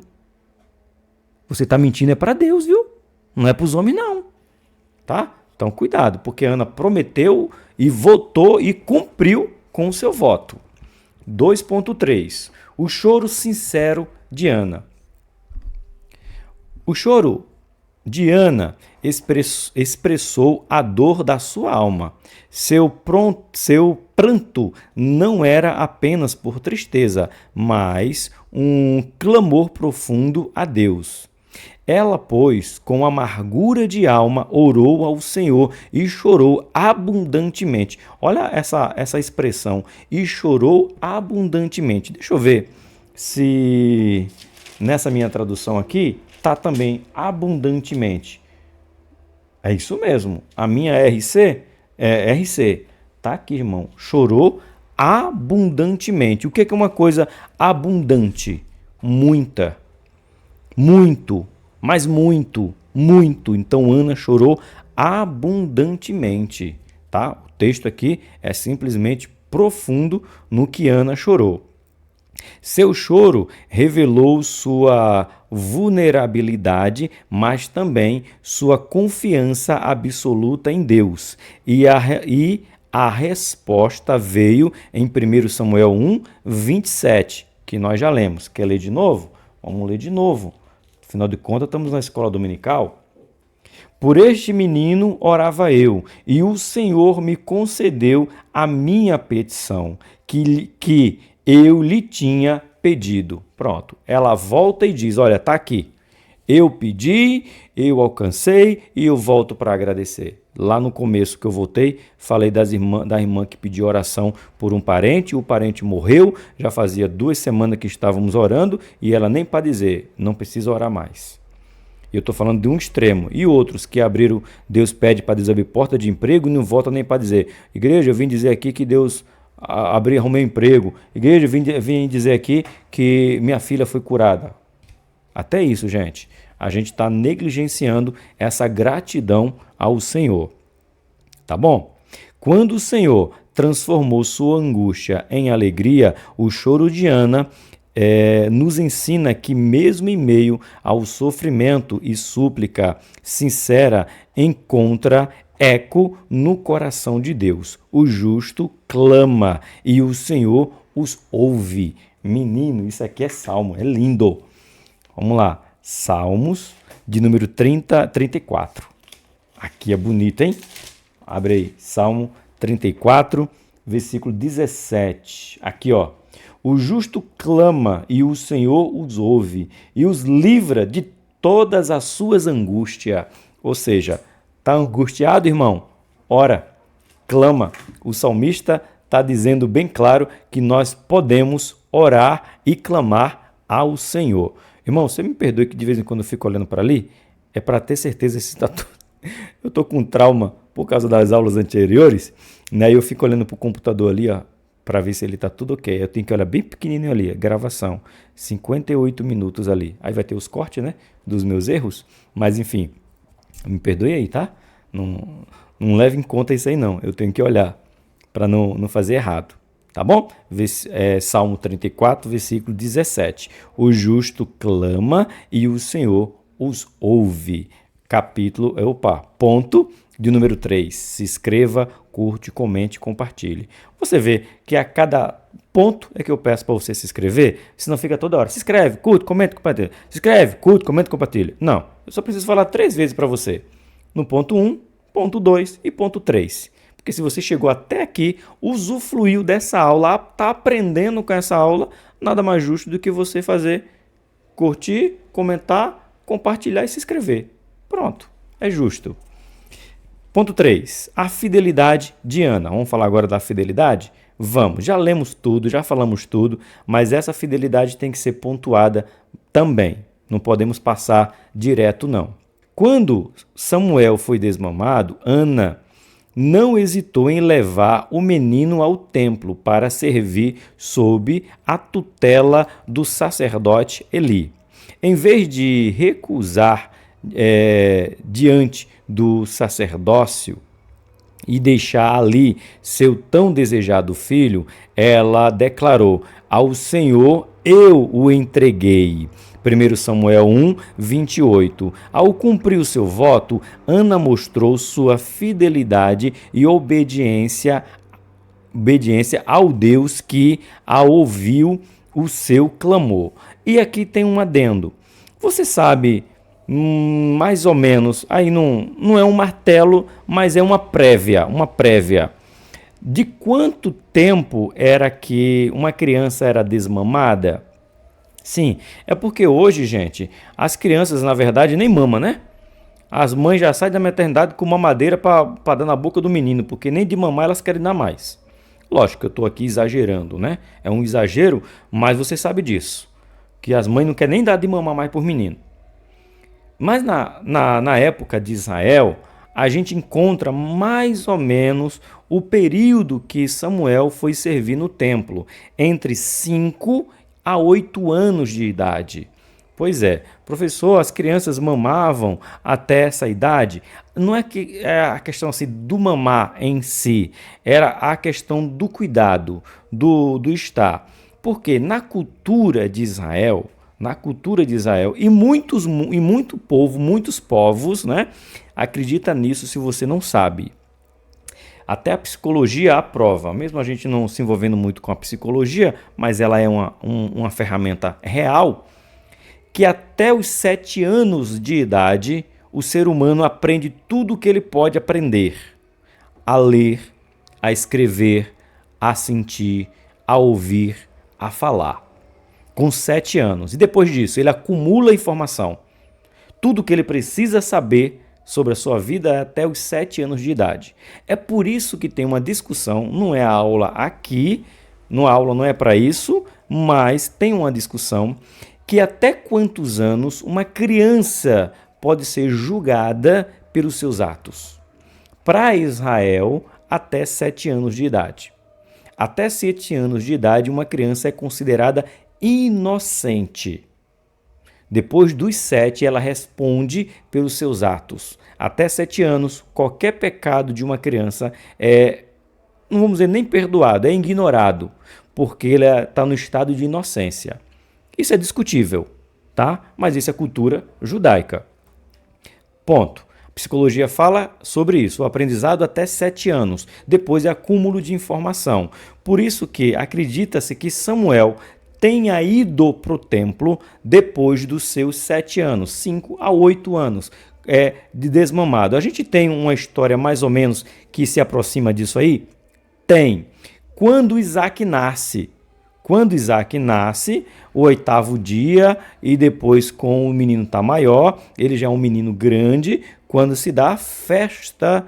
Você está mentindo é para Deus, viu? Não é para os homens, não. Tá? Então cuidado, porque Ana prometeu e votou e cumpriu com o seu voto. 2.3. O choro sincero de Ana. O choro de Ana expressou a dor da sua alma. Seu pranto não era apenas por tristeza, mas um clamor profundo a Deus. Ela, pois, com amargura de alma, orou ao Senhor e chorou abundantemente. Olha essa expressão, e chorou abundantemente. Deixa eu ver se nessa minha tradução aqui está também abundantemente. É isso mesmo. A minha RC é RC. Tá aqui, irmão. Chorou abundantemente. O que é uma coisa abundante? Muita. Muito. Mas muito. Muito. Então, Ana chorou abundantemente. Tá? O texto aqui é simplesmente profundo no que Ana chorou. Seu choro revelou sua vulnerabilidade, mas também sua confiança absoluta em Deus. E a resposta veio em 1 Samuel 1, 27, que nós já lemos. Quer ler de novo? Vamos ler de novo. Afinal de contas, estamos na escola dominical. Por este menino orava eu, e o Senhor me concedeu a minha petição, que eu lhe tinha pedido. Pronto. Ela volta e diz: olha, tá aqui. Eu pedi, eu alcancei e eu volto para agradecer. Lá no começo que eu voltei, falei da irmã que pediu oração por um parente, o parente morreu, já fazia 2 semanas que estávamos orando e ela nem para dizer, não precisa orar mais. Eu estou falando de um extremo. E outros que abriram, Deus pede para Deus abrir porta de emprego e não volta nem para dizer: igreja, eu vim dizer aqui que Deus arrumei emprego. Igreja, eu vim dizer aqui que minha filha foi curada. Até isso, gente. A gente está negligenciando essa gratidão ao Senhor. Tá bom? Quando o Senhor transformou sua angústia em alegria, o choro de Ana nos ensina que mesmo em meio ao sofrimento e súplica sincera, encontra eco no coração de Deus. O justo clama e o Senhor os ouve. Menino, isso aqui é salmo, é lindo. Vamos lá. Salmos de número 34. Aqui é bonito, hein? Abre aí. Salmo 34, versículo 17. Aqui, ó. O justo clama e o Senhor os ouve e os livra de todas as suas angústias. Ou seja, está angustiado, irmão? Ora, clama. O salmista está dizendo bem claro que nós podemos orar e clamar ao Senhor. Irmão, você me perdoe que de vez em quando eu fico olhando para ali, é para ter certeza se está tudo. Eu estou com trauma por causa das aulas anteriores, né? Eu fico olhando para o computador ali, ó, para ver se ele está tudo ok. Eu tenho que olhar bem pequenininho ali, gravação, 58 minutos ali. Aí vai ter os cortes, né, dos meus erros, mas enfim, me perdoe aí, tá? Não leve em conta isso aí não, eu tenho que olhar para não fazer errado, tá bom? Salmo 34, versículo 17. O justo clama e o Senhor os ouve. Ponto de número 3. Se inscreva, curte, comente, compartilhe. Você vê que a cada ponto é que eu peço para você se inscrever, senão fica toda hora. Se inscreve, curte, comenta, compartilha. Se inscreve, curte, comenta, compartilha. Não, eu só preciso falar 3 vezes para você. No ponto 1, ponto 2 e ponto 3. Porque se você chegou até aqui, usufruiu dessa aula, está aprendendo com essa aula, nada mais justo do que você fazer curtir, comentar, compartilhar e se inscrever. Pronto, é justo. Ponto 3. A fidelidade de Ana. Vamos falar agora da fidelidade? Vamos, já lemos tudo, já falamos tudo, mas essa fidelidade tem que ser pontuada também. Não podemos passar direto, não. Quando Samuel foi desmamado, Ana não hesitou em levar o menino ao templo para servir sob a tutela do sacerdote Eli. Em vez de recusar diante do sacerdócio e deixar ali seu tão desejado filho, ela declarou: ao Senhor eu o entreguei. 1 Samuel 1, 28. Ao cumprir o seu voto, Ana mostrou sua fidelidade e obediência ao Deus que a ouviu o seu clamor. E aqui tem um adendo. Você sabe, mais ou menos, aí não é um martelo, mas é uma prévia. De quanto tempo era que uma criança era desmamada? Sim, é porque hoje, gente, as crianças, na verdade, nem mamam, né? As mães já saem da maternidade com mamadeira para dar na boca do menino, porque nem de mamar elas querem dar mais. Lógico que eu estou aqui exagerando, né? É um exagero, mas você sabe disso, que as mães não querem nem dar de mamar mais por menino. Mas na época de Israel, a gente encontra mais ou menos o período que Samuel foi servir no templo, entre 5 a 8 anos de idade. Pois é, professor, as crianças mamavam até essa idade? Não é que é a questão assim, do mamar em si, era a questão do cuidado, do estar. Porque na cultura de Israel e muitos povos, né, acredita nisso se você não sabe. Até a psicologia aprova, mesmo a gente não se envolvendo muito com a psicologia, mas ela é uma ferramenta real, que até os 7 anos de idade o ser humano aprende tudo o que ele pode aprender. A ler, a escrever, a sentir, a ouvir, a falar. Com 7 anos. E depois disso, ele acumula informação. Tudo o que ele precisa saber sobre a sua vida até os 7 anos de idade. É por isso que tem uma discussão, não é a aula aqui, a aula não é para isso, mas tem uma discussão que até quantos anos uma criança pode ser julgada pelos seus atos. Para Israel, até 7 anos de idade. Até 7 anos de idade, uma criança é considerada inocente. Depois dos 7, ela responde pelos seus atos. Até 7 anos, qualquer pecado de uma criança não vamos dizer nem perdoado, é ignorado, porque ele está no estado de inocência. Isso é discutível, tá? Mas isso é cultura judaica. Ponto. A psicologia fala sobre isso, o aprendizado até 7 anos, depois é acúmulo de informação. Por isso que acredita-se que Samuel tenha ido para o templo depois dos seus 7 anos, 5 a 8 anos de desmamado. A gente tem uma história mais ou menos que se aproxima disso aí? Tem. Quando Isaac nasce, o 8º dia, e depois com o menino tá maior, ele já é um menino grande, quando se dá a festa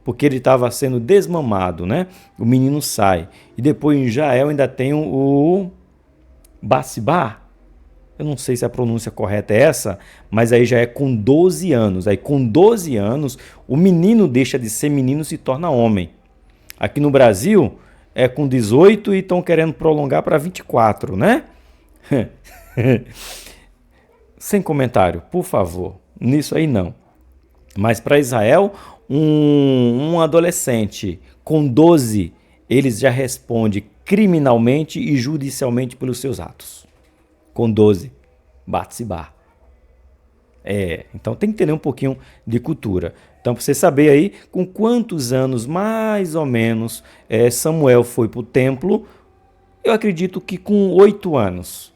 porque ele estava sendo desmamado, né? O menino sai. E depois em Jael ainda tem o Batsibá. Eu não sei se a pronúncia correta é essa, mas aí já é com 12 anos. Aí com 12 anos, o menino deixa de ser menino e se torna homem. Aqui no Brasil, é com 18 e estão querendo prolongar para 24, né? Sem comentário, por favor. Nisso aí não. Mas para Israel, um adolescente com 12, eles já responde criminalmente e judicialmente pelos seus atos. Com 12, Batsibá. Então tem que entender um pouquinho de cultura. Então, para você saber aí com quantos anos, mais ou menos, Samuel foi para o templo, eu acredito que com 8 anos.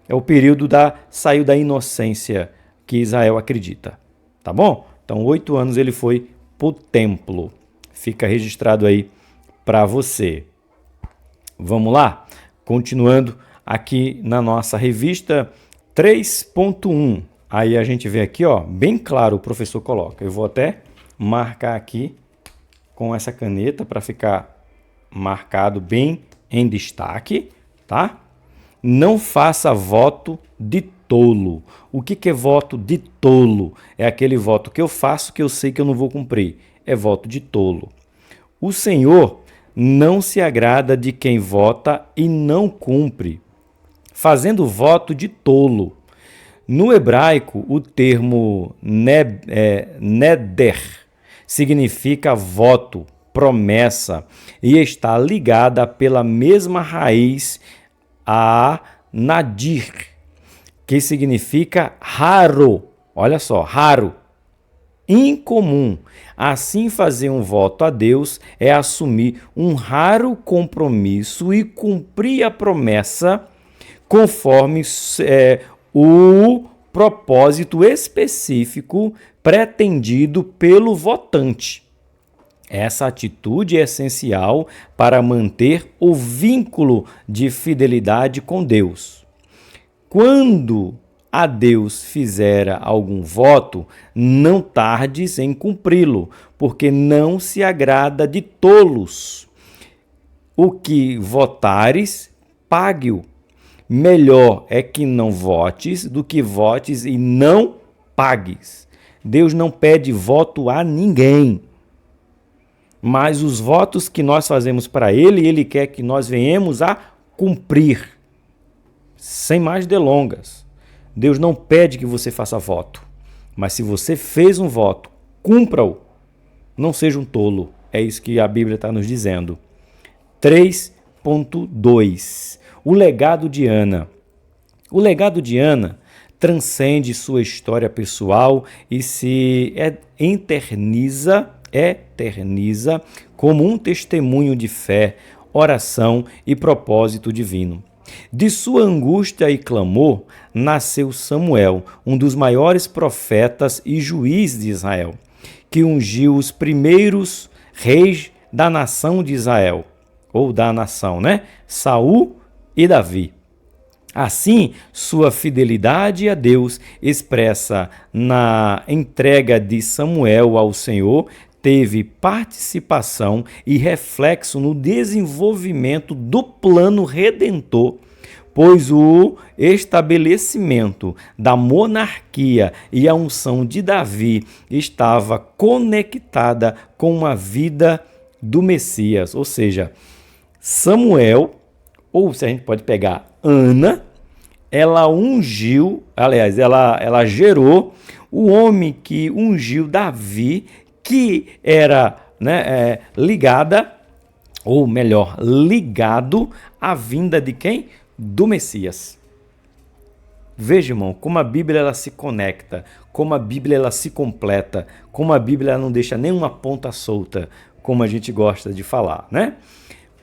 É o período saiu da inocência que Israel acredita. Tá bom? Então, 8 anos ele foi para o templo. Fica registrado aí para você. Vamos lá? Continuando aqui na nossa revista 3.1. Aí a gente vê aqui, ó, bem claro o professor coloca. Eu vou até marcar aqui com essa caneta para ficar marcado bem em destaque, tá? Não faça voto de tolo. O que é voto de tolo? É aquele voto que eu faço que eu sei que eu não vou cumprir. É voto de tolo. O Senhor não se agrada de quem vota e não cumpre, fazendo voto de tolo. No hebraico, o termo neder significa voto, promessa, e está ligada pela mesma raiz a nadir, que significa raro. Olha só, raro, incomum. Assim, fazer um voto a Deus é assumir um raro compromisso e cumprir a promessa conforme o propósito específico pretendido pelo votante. Essa atitude é essencial para manter o vínculo de fidelidade com Deus. Quando a Deus fizera algum voto, não tardes em cumpri-lo, porque não se agrada de tolos. O que votares, pague-o. Melhor é que não votes do que votes e não pagues. Deus não pede voto a ninguém. Mas os votos que nós fazemos para Ele, Ele quer que nós venhamos a cumprir. Sem mais delongas. Deus não pede que você faça voto. Mas se você fez um voto, cumpra-o. Não seja um tolo. É isso que a Bíblia está nos dizendo. 3.2. O legado de Ana. O legado de Ana transcende sua história pessoal e se eterniza como um testemunho de fé, oração e propósito divino. De sua angústia e clamor nasceu Samuel, um dos maiores profetas e juízes de Israel, que ungiu os primeiros reis da nação de Israel, ou da nação, né? Saul e Davi. Assim, sua fidelidade a Deus, expressa na entrega de Samuel ao Senhor, teve participação e reflexo no desenvolvimento do plano redentor, pois o estabelecimento da monarquia e a unção de Davi estava conectada com a vida do Messias, ou seja, Samuel, ou se a gente pode pegar Ana, ela ungiu, aliás, ela gerou o homem que ungiu Davi, que era ligado à vinda de quem? Do Messias. Veja, irmão, como a Bíblia ela se conecta, como a Bíblia ela se completa, como a Bíblia ela não deixa nenhuma ponta solta, como a gente gosta de falar, né?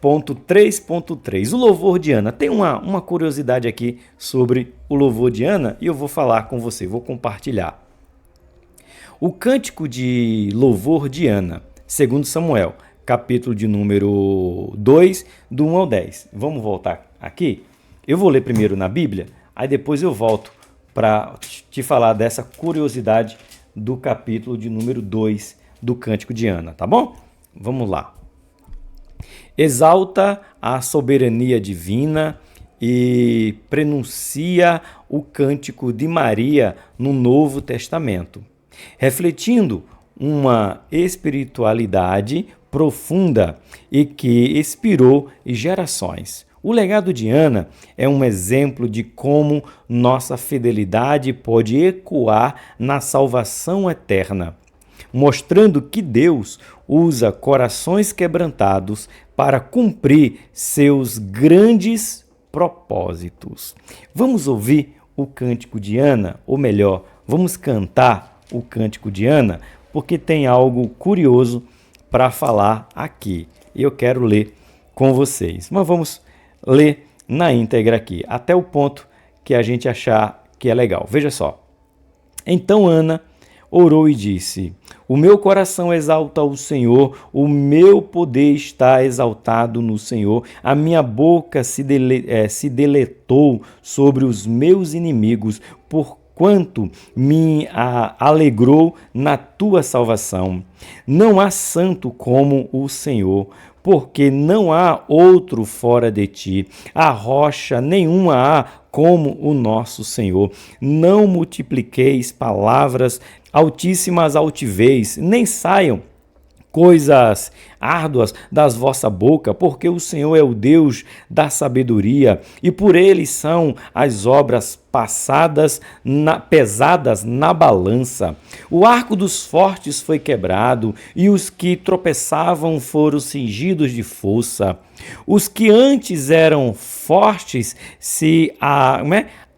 Ponto 3.3. O louvor de Ana. Tem uma curiosidade aqui sobre o louvor de Ana e eu vou falar com você, vou compartilhar. O cântico de louvor de Ana, segundo Samuel, capítulo de número 2, do 1 ao 10. Vamos voltar aqui? Eu vou ler primeiro na Bíblia, aí depois eu volto para te falar dessa curiosidade do capítulo de número 2 do cântico de Ana, tá bom? Vamos lá. Exalta a soberania divina e prenuncia o cântico de Maria no Novo Testamento, refletindo uma espiritualidade profunda e que inspirou gerações. O legado de Ana é um exemplo de como nossa fidelidade pode ecoar na salvação eterna, mostrando que Deus usa corações quebrantados para cumprir seus grandes propósitos. Vamos ouvir o cântico de Ana, ou melhor, vamos cantar o cântico de Ana, porque tem algo curioso para falar aqui. Eu quero ler com vocês. Mas vamos ler na íntegra aqui, até o ponto que a gente achar que é legal. Veja só. Então Ana orou e disse: o meu coração exalta o Senhor, o meu poder está exaltado no Senhor, a minha boca se deletou sobre os meus inimigos, porquanto me alegrou na tua salvação. Não há santo como o Senhor, porque não há outro fora de ti. A rocha nenhuma há como o nosso Senhor. Não multipliqueis palavras altíssimas altivez, nem saiam coisas árduas das vossa boca, porque o Senhor é o Deus da sabedoria, e por ele são as obras pesadas na balança. O arco dos fortes foi quebrado, e os que tropeçavam foram cingidos de força. Os que antes eram fortes se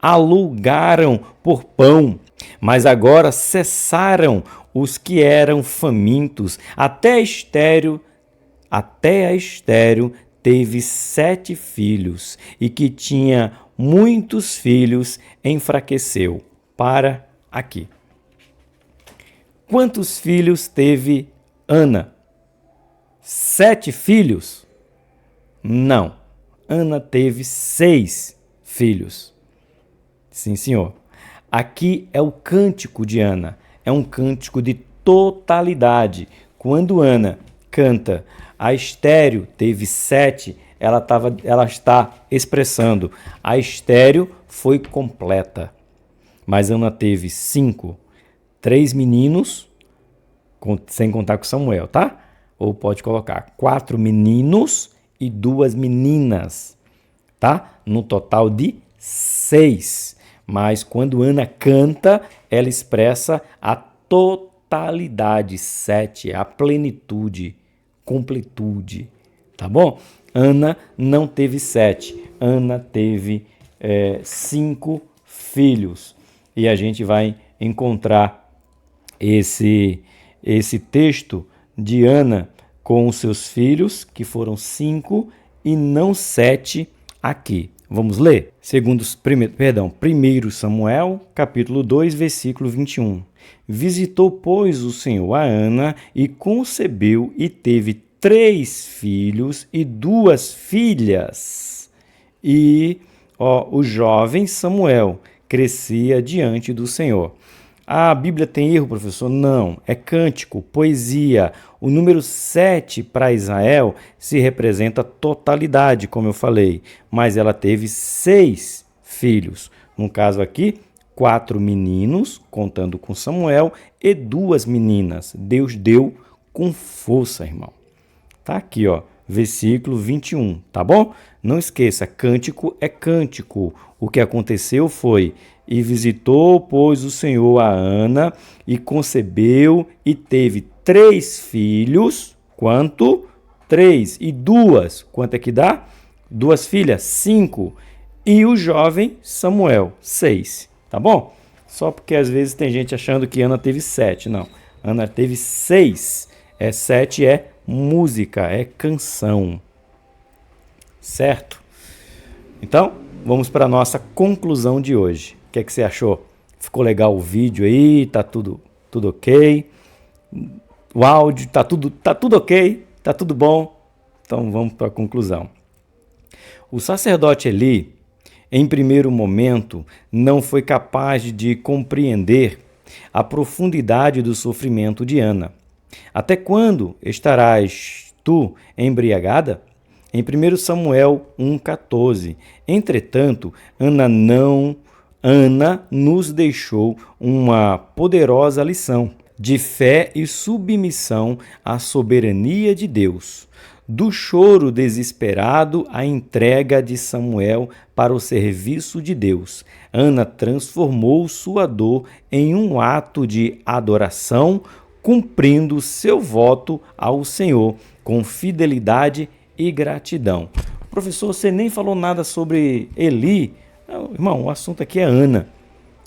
alugaram por pão, mas agora cessaram os que eram famintos. Até a estéril teve 7 filhos, e que tinha muitos filhos enfraqueceu. Para aqui. Quantos filhos teve Ana? 7 filhos? Não. Ana teve 6 filhos. Sim, senhor. Aqui é o cântico de Ana. É um cântico de totalidade. Quando Ana canta, a estéril teve 7, ela está expressando, a estéril foi completa. Mas Ana teve 5, 3 meninos, sem contar com Samuel, tá? Ou pode colocar 4 meninos e 2 meninas, tá? No total de 6. Mas quando Ana canta, ela expressa a totalidade, 7, a plenitude, completude, tá bom? Ana não teve 7, Ana teve 5 filhos. E a gente vai encontrar esse texto de Ana com os seus filhos, que foram 5 e não 7 aqui. Vamos ler? 1 Samuel, capítulo 2, versículo 21. Visitou, pois, o Senhor a Ana e concebeu e teve 3 filhos e 2 filhas. E o jovem Samuel crescia diante do Senhor. A Bíblia tem erro, professor? Não, é cântico, poesia. O número 7 para Israel se representa totalidade, como eu falei, mas ela teve 6 filhos. No caso aqui, 4 meninos, contando com Samuel, e 2 meninas. Deus deu com força, irmão. Tá aqui, versículo 21, tá bom? Não esqueça, cântico é cântico. O que aconteceu foi: e visitou, pois, o Senhor a Ana, e concebeu, e teve 3 filhos. Quanto? 3. E 2. Quanto é que dá? 2 filhas? 5. E o jovem Samuel? 6. Tá bom? Só porque às vezes tem gente achando que Ana teve 7. Não. Ana teve 6. 7 é música, é canção. Certo? Então, vamos para a nossa conclusão de hoje. O que é que você achou? Ficou legal o vídeo aí? Tá tudo ok? O áudio, tá tudo ok? Tá tudo bom? Então vamos para a conclusão. O sacerdote Eli, em primeiro momento, não foi capaz de compreender a profundidade do sofrimento de Ana. Até quando estarás tu embriagada? Em 1 Samuel 1,14. Entretanto, Ana nos deixou uma poderosa lição de fé e submissão à soberania de Deus. Do choro desesperado à entrega de Samuel para o serviço de Deus, Ana transformou sua dor em um ato de adoração, cumprindo seu voto ao Senhor com fidelidade e gratidão. Professor, você nem falou nada sobre Eli. Não, irmão, o assunto aqui é Ana,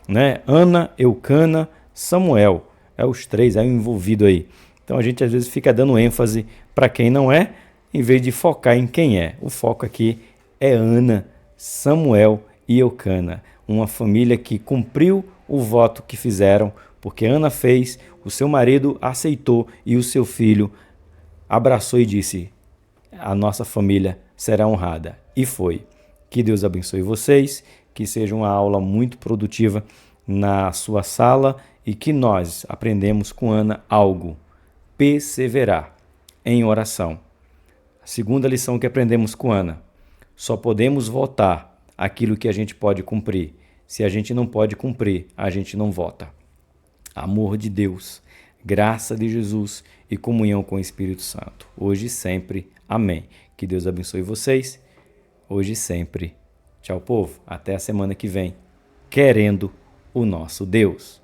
né? Ana, Eucana, Samuel. É os três aí envolvidos aí. Então a gente às vezes fica dando ênfase para quem não é, em vez de focar em quem é. O foco aqui é Ana, Samuel e Eucana. Uma família que cumpriu o voto que fizeram, porque Ana fez, o seu marido aceitou e o seu filho abraçou e disse: a nossa família será honrada. E foi. Que Deus abençoe vocês, que seja uma aula muito produtiva na sua sala e que nós aprendemos com Ana algo: perseverar em oração. A segunda lição que aprendemos com Ana: só podemos votar aquilo que a gente pode cumprir. Se a gente não pode cumprir, a gente não vota. Amor de Deus, graça de Jesus e comunhão com o Espírito Santo, hoje e sempre. Amém. Que Deus abençoe vocês, hoje e sempre. Tchau, povo. Até a semana que vem, querendo o nosso Deus.